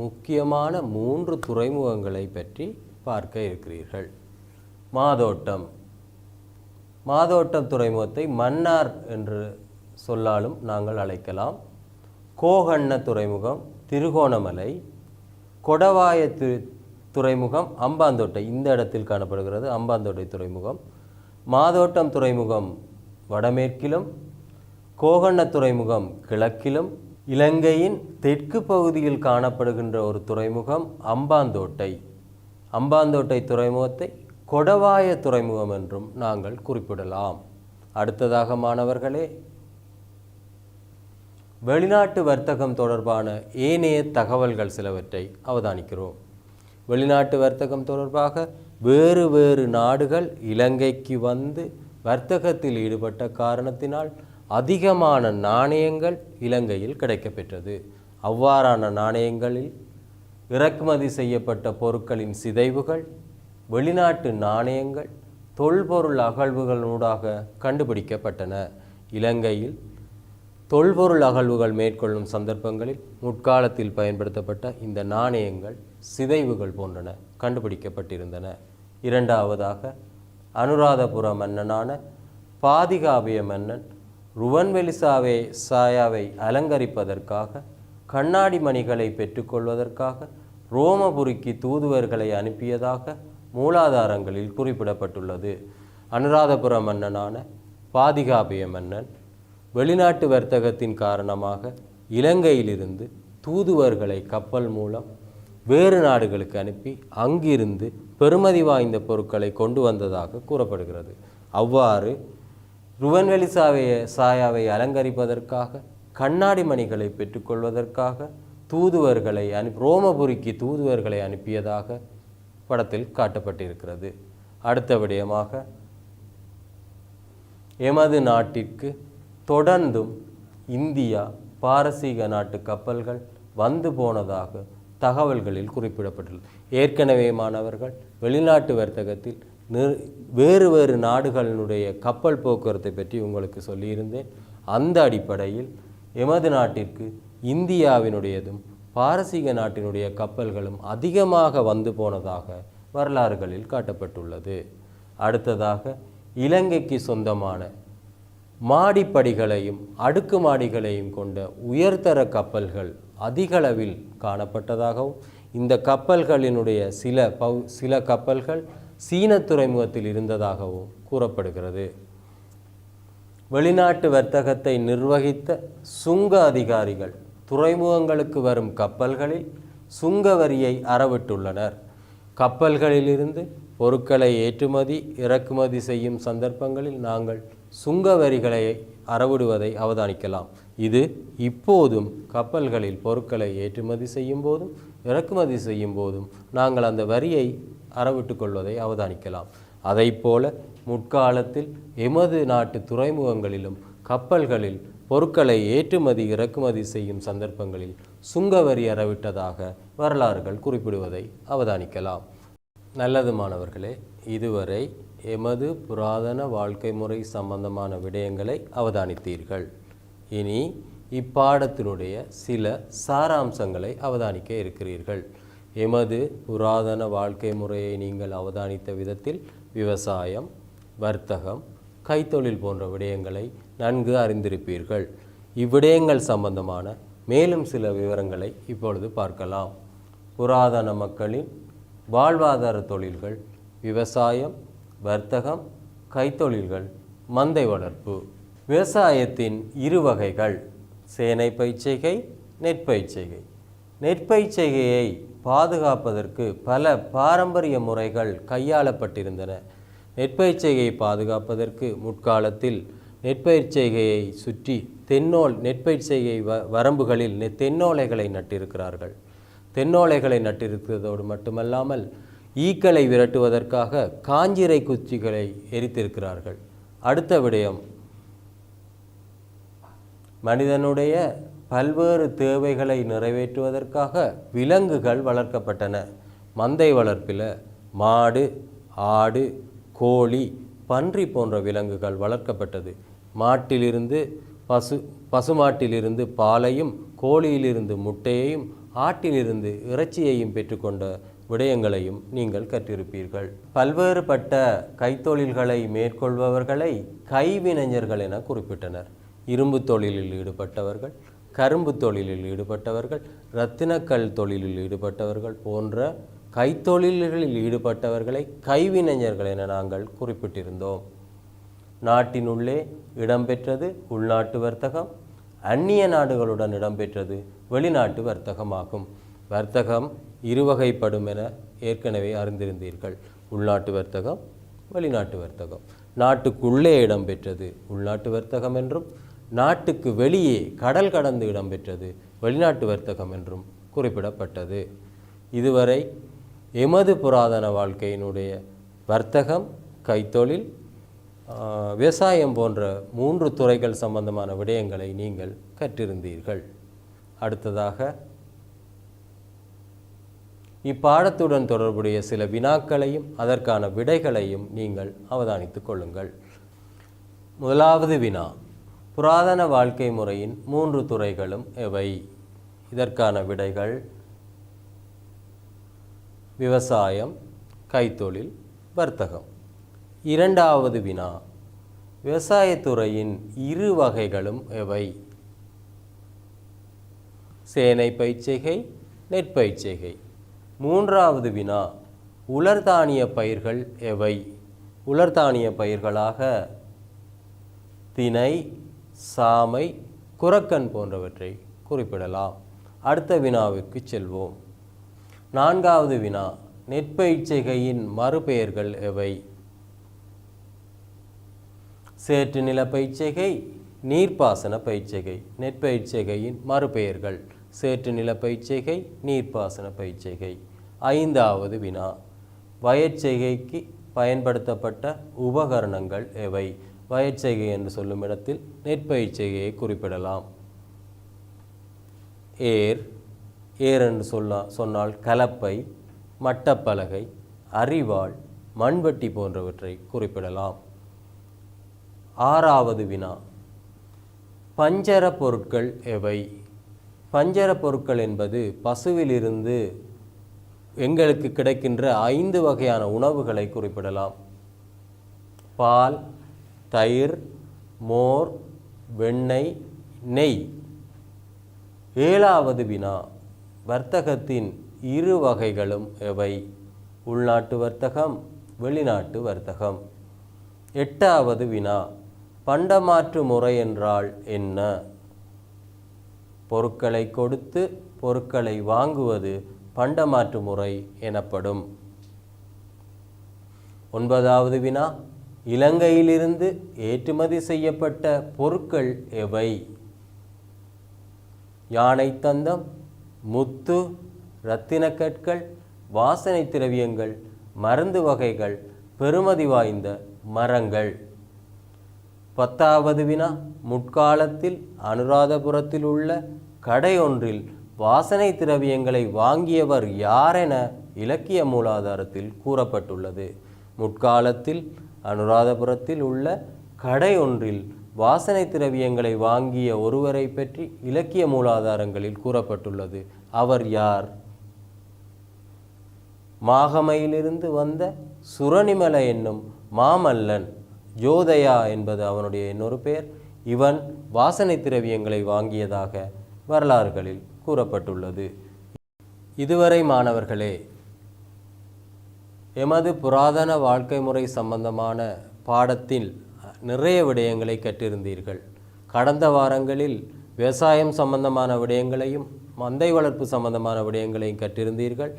Speaker 1: முக்கியமான 3 துறைமுகங்களை பற்றி பார்க்க இருக்கிறீர்கள். மாதோட்டம் துறைமுகத்தை மன்னார் என்று சொல்லாலும் நாங்கள் அழைக்கலாம். கோகண்ண துறைமுகம் திருகோணமலை, கொடவாய துறைமுகம் அம்பாந்தோட்டை, இந்த இடத்தில் காணப்படுகிறது அம்பாந்தோட்டை துறைமுகம். மாதோட்டம் துறைமுகம் வடமேற்கிலும், கோகண்ண துறைமுகம் கிழக்கிலும், இலங்கையின் தெற்கு பகுதியில் காணப்படுகின்ற ஒரு துறைமுகம் அம்பாந்தோட்டை. அம்பாந்தோட்டை துறைமுகத்தை கொடவாய துறைமுகம் என்றும் நாங்கள் குறிப்பிடலாம். அடுத்ததாக மாணவர்களே, வெளிநாட்டு வர்த்தகம் தொடர்பான ஏனைய தகவல்கள் சிலவற்றை அவதானிக்கிறோம். வெளிநாட்டு வர்த்தகம் தொடர்பாக வேறு வேறு நாடுகள் இலங்கைக்கு வந்து வர்த்தகத்தில் ஈடுபட்ட காரணத்தினால் அதிகமான நாணயங்கள் இலங்கையில் கிடைக்கப்பெற்றது. அவ்வாறான நாணயங்களில் இறக்குமதி செய்யப்பட்ட பொருட்களின் சிதைவுகள், வெளிநாட்டு நாணயங்கள், தொல்பொருள் அகழ்வுகளூடாக கண்டுபிடிக்கப்பட்டன. இலங்கையில் தொல்பொருள் அகழ்வுகள் மேற்கொள்ளும் சந்தர்ப்பங்களில் முற்காலத்தில் பயன்படுத்தப்பட்ட இந்த நாணயங்கள், சிதைவுகள் போன்றன கண்டுபிடிக்கப்பட்டிருந்தன. இரண்டாவதாக, அனுராதபுர மன்னனான பாதிகாபிய மன்னன் ருவன்வெலிசாவை சாயாவை அலங்கரிப்பதற்காக, கண்ணாடி மணிகளை பெற்றுக்கொள்வதற்காக ரோமபுரிக்கு தூதுவர்களை அனுப்பியதாக மூலாதாரங்களில் குறிப்பிடப்பட்டுள்ளது. அனுராதபுர மன்னனான பாதிகாபிய மன்னன் வெளிநாட்டு வர்த்தகத்தின் காரணமாக இலங்கையிலிருந்து தூதுவர்களை கப்பல் மூலம் வேறு நாடுகளுக்கு அனுப்பி அங்கிருந்து பெறுமதி வாய்ந்த பொருட்களை கொண்டு வந்ததாக கூறப்படுகிறது. அவ்வாறு ருவன்வெலிசாவை சாயாவை அலங்கரிப்பதற்காக, கண்ணாடி மணிகளை பெற்றுக்கொள்வதற்காக தூதுவர்களை ரோமபுரிக்கு தூதுவர்களை அனுப்பியதாக படத்தில் காட்டப்பட்டிருக்கிறது. அடுத்த விடயமாக, எமது நாட்டிற்கு தொடர்ந்தும் இந்தியா பாரசீக நாட்டு கப்பல்கள் வந்து போனதாக தகவல்களில் குறிப்பிடப்பட்டுள்ளது. ஏற்கனவே மாணவர்கள் வெளிநாட்டு வர்த்தகத்தில் வேறு வேறு நாடுகளினுடைய கப்பல் போக்குவரத்தை பற்றி உங்களுக்கு சொல்லியிருந்தேன். அந்த அடிப்படையில் எமது நாட்டிற்கு இந்தியாவினுடையதும் பாரசீக நாட்டினுடைய கப்பல்களும் அதிகமாக வந்து போனதாக வரலாறுகளில் காட்டப்பட்டுள்ளது. அடுத்ததாக, இலங்கைக்கு சொந்தமான மாடிப்படிகளையும் அடுக்குமாடிகளையும் கொண்ட உயர்தர கப்பல்கள் அதிகளவில் காணப்பட்டதாகவும், இந்த கப்பல்களினுடைய சில கப்பல்கள் சீன துறைமுகத்தில் இருந்ததாகவும் கூறப்படுகிறது. வெளிநாட்டு வர்த்தகத்தை நிர்வகித்த சுங்க அதிகாரிகள் துறைமுகங்களுக்கு வரும் கப்பல்களில் சுங்க வரியை அறவிட்டுள்ளனர். கப்பல்களிலிருந்து பொருட்களை ஏற்றுமதி இறக்குமதி செய்யும் சந்தர்ப்பங்களில் நாங்கள் சுங்க வரிகளை அறவிடுவதை அவதானிக்கலாம். இது இப்போதும் கப்பல்களில் பொருட்களை ஏற்றுமதி செய்யும் போதும் இறக்குமதி செய்யும் போதும் நாங்கள் அந்த வரியை அறவிட்டு கொள்வதை அவதானிக்கலாம். அதைப்போல முற்காலத்தில் எமது நாட்டு துறைமுகங்களிலும் கப்பல்களில் பொருட்களை ஏற்றுமதி இறக்குமதி செய்யும் சந்தர்ப்பங்களில் சுங்கவரி அறவிட்டதாக வரலாறுகள் குறிப்பிடுவதை அவதானிக்கலாம். நல்லது மாணவர்களே, இதுவரை எமது புராதன வாழ்க்கை முறை சம்பந்தமான விடயங்களை அவதானித்தீர்கள். இனி இப்பாடத்தினுடைய சில சாராம்சங்களை அவதானிக்க இருக்கிறீர்கள். எமது புராதன வாழ்க்கை முறையை நீங்கள் அவதானித்த விதத்தில் விவசாயம், வர்த்தகம், கைத்தொழில் போன்ற விடயங்களை நன்கு அறிந்திருப்பீர்கள். இவ்விடயங்கள் சம்பந்தமான மேலும் சில விவரங்களை இப்பொழுது பார்க்கலாம். புராதன மக்களின் வாழ்வாதார தொழில்கள் விவசாயம், வர்த்தகம், கைத்தொழில்கள், மந்தை வளர்ப்பு. விவசாயத்தின் இரு வகைகள்: சேனை பயிர்ச்செய்கை, நெற்பயிர்ச்செய்கை. நெற்பயிர்ச்செய்கையை பாதுகாப்பதற்கு பல பாரம்பரிய முறைகள் கையாளப்பட்டிருந்தன. நெற்பயிர்ச்செய்கையை பாதுகாப்பதற்கு முற்காலத்தில் நெற்பயிர்ச்செய்கையை சுற்றி நெற்பயிர்ச்செய்கை வரம்புகளில் தென்னோலைகளை நட்டிருக்கிறார்கள். தென்னோலைகளை நட்டிருக்கிறதோடு மட்டுமல்லாமல் ஈக்களை விரட்டுவதற்காக காஞ்சிரை குச்சிகளை எரித்திருக்கிறார்கள். அடுத்த விடயம், மனிதனுடைய பல்வேறு தேவைகளை நிறைவேற்றுவதற்காக விலங்குகள் வளர்க்கப்பட்டன. மந்தை வளர்ப்பில் மாடு, ஆடு, கோழி, பன்றி போன்ற விலங்குகள் வளர்க்கப்பட்டது. மாட்டிலிருந்து பசுமாட்டிலிருந்து பாலையும், கோழியிலிருந்து முட்டையையும், ஆட்டிலிருந்து இறைச்சியையும் பெற்றுக்கொண்ட விடயங்களையும் நீங்கள் கற்றிருப்பீர்கள். பல்வேறுபட்ட கைத்தொழில்களை மேற்கொள்பவர்களை கைவினைஞர்கள் என குறிப்பிட்டனர். இரும்பு தொழிலில் ஈடுபட்டவர்கள், கரும்பு தொழிலில் ஈடுபட்டவர்கள், இரத்தினக்கல் தொழிலில் ஈடுபட்டவர்கள் போன்ற கைத்தொழில்களில் ஈடுபட்டவர்களை கைவினைஞர்கள் என நாங்கள் குறிப்பிட்டிருந்தோம். நாட்டினுள்ளே இடம்பெற்றது உள்நாட்டு வர்த்தகம், அந்நிய நாடுகளுடன் இடம்பெற்றது வெளிநாட்டு வர்த்தகமாகும். வர்த்தகம் இருவகைப்படும் என ஏற்கனவே அறிந்திருந்தீர்கள். உள்நாட்டு வர்த்தகம், வெளிநாட்டு வர்த்தகம். நாட்டுக்குள்ளே இடம்பெற்றது உள்நாட்டு வர்த்தகம் என்றும், நாட்டுக்கு வெளியே கடல் கடந்து இடம்பெற்றது வெளிநாட்டு வர்த்தகம் என்றும் குறிப்பிடப்பட்டது. இதுவரை எமது புராதன வாழ்க்கையினுடைய வர்த்தகம், கைத்தொழில், விவசாயம் போன்ற 3 துறைகள் சம்பந்தமான விடயங்களை நீங்கள் கற்றிருந்தீர்கள். அடுத்ததாக இப்பாடத்துடன் தொடர்புடைய சில வினாக்களையும் அதற்கான விடைகளையும் நீங்கள் அவதானித்துக் கொள்ளுங்கள். முதலாவது வினா, புராதன வாழ்க்கை முறையின் 3 துறைகளும் எவை? இதற்கான விடைகள் விவசாயம், கைத்தொழில், வர்த்தகம். இரண்டாவது வினா, விவசாயத்துறையின் 2 வகைகளும் எவை? சேனை பயிர்ச்செய்கை, நெற்பயிர்ச்செய்கை. மூன்றாவது வினா, உலர்தானிய பயிர்கள் எவை? உலர்தானிய பயிர்களாக தினை, சாமை, குரக்கன் போன்றவற்றை குறிப்பிடலாம். அடுத்த வினாவிற்கு செல்வோம். நான்காவது வினா, நெற்பயிர்ச்செய்கையின் மறுபெயர்கள் எவை? சேற்று நில பயிர்ச்செய்கை, நீர்ப்பாசன பயிர்ச்செய்கை. நெற்பயிர்ச்செய்கையின் மறுபெயர்கள் சேற்று நில பயிர்ச்செய்கை, நீர்ப்பாசன பயிர்ச்செய்கை. ஐந்தாவது வினா, வயற்செய்கைக்கு பயன்படுத்தப்பட்ட உபகரணங்கள் எவை? வயற்செய்கை என்று சொல்லும் இடத்தில் நெற்பயிர்ச்செய்கையை குறிப்பிடலாம். ஏர் என்று சொன்னால் கலப்பை, மட்டப்பலகை, அரிவாள், மண்வெட்டி போன்றவற்றை குறிப்பிடலாம். ஆறாவது வினா, பஞ்சர பொருட்கள் எவை? பஞ்சர பொருட்கள் என்பது பசுவிலிருந்து எங்களுக்கு கிடைக்கின்ற 5 வகையான உணவுகளை குறிப்பிடலாம். பால், தயிர், மோர், வெண்ணெய், நெய். ஏழாவது வினா, வர்த்தகத்தின் 2 வகைகளும் எவை? உள்நாட்டு வர்த்தகம், வெளிநாட்டு வர்த்தகம். எட்டாவது வினா, பண்டமாற்று முறை என்றால் என்ன? பொருட்களை கொடுத்து பொருட்களை வாங்குவது பண்டமாற்று முறை எனப்படும். ஒன்பதாவது வினா, இலங்கையிலிருந்து ஏற்றுமதி செய்யப்பட்ட பொருட்கள் எவை? யானை தந்தம், முத்து, இரத்தினக்கற்கள், வாசனை திரவியங்கள், மருந்து வகைகள், பெறுமதி வாய்ந்த மரங்கள். பத்தாவது வினா, முற்காலத்தில் அனுராதபுரத்தில் உள்ள கடையொன்றில் வாசனை திரவியங்களை வாங்கியவர் யாரென இலக்கிய மூலாதாரத்தில் கூறப்பட்டுள்ளது. முற்காலத்தில் அனுராதபுரத்தில் உள்ள கடையொன்றில் வாசனை திரவியங்களை வாங்கிய ஒருவரை பற்றி இலக்கிய மூலாதாரங்களில் கூறப்பட்டுள்ளது. அவர் யார்? மாகமையிலிருந்து வந்த சுரணிமல என்னும் மாமல்லன். ஜோதயா என்பது அவனுடைய இன்னொரு பெயர். இவன் வாசனை திரவியங்களை வாங்கியதாக வரலாறுகளில் கூறப்பட்டுள்ளது. இதுவரை மாணவர்களே, எமது புராதன வாழ்க்கை முறை சம்பந்தமான பாடத்தில் நிறைய விடயங்களை கற்றிருந்தீர்கள். கடந்த வாரங்களில் விவசாயம் சம்பந்தமான விடயங்களையும் மந்தை வளர்ப்பு சம்பந்தமான விடயங்களையும் கற்றிருந்தீர்கள்.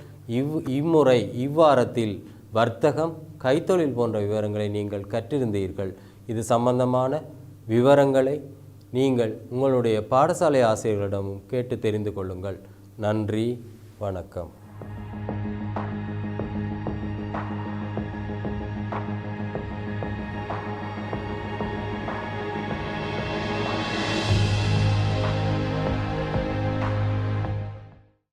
Speaker 1: இவ்வாரத்தில் வர்த்தகம், கைத்தொழில் போன்ற விவரங்களை நீங்கள் கற்றிருந்தீர்கள். இது சம்பந்தமான விவரங்களை நீங்கள் உங்களுடைய பாடசாலை ஆசிரியர்களிடமும் கேட்டு தெரிந்து கொள்ளுங்கள். நன்றி, வணக்கம்.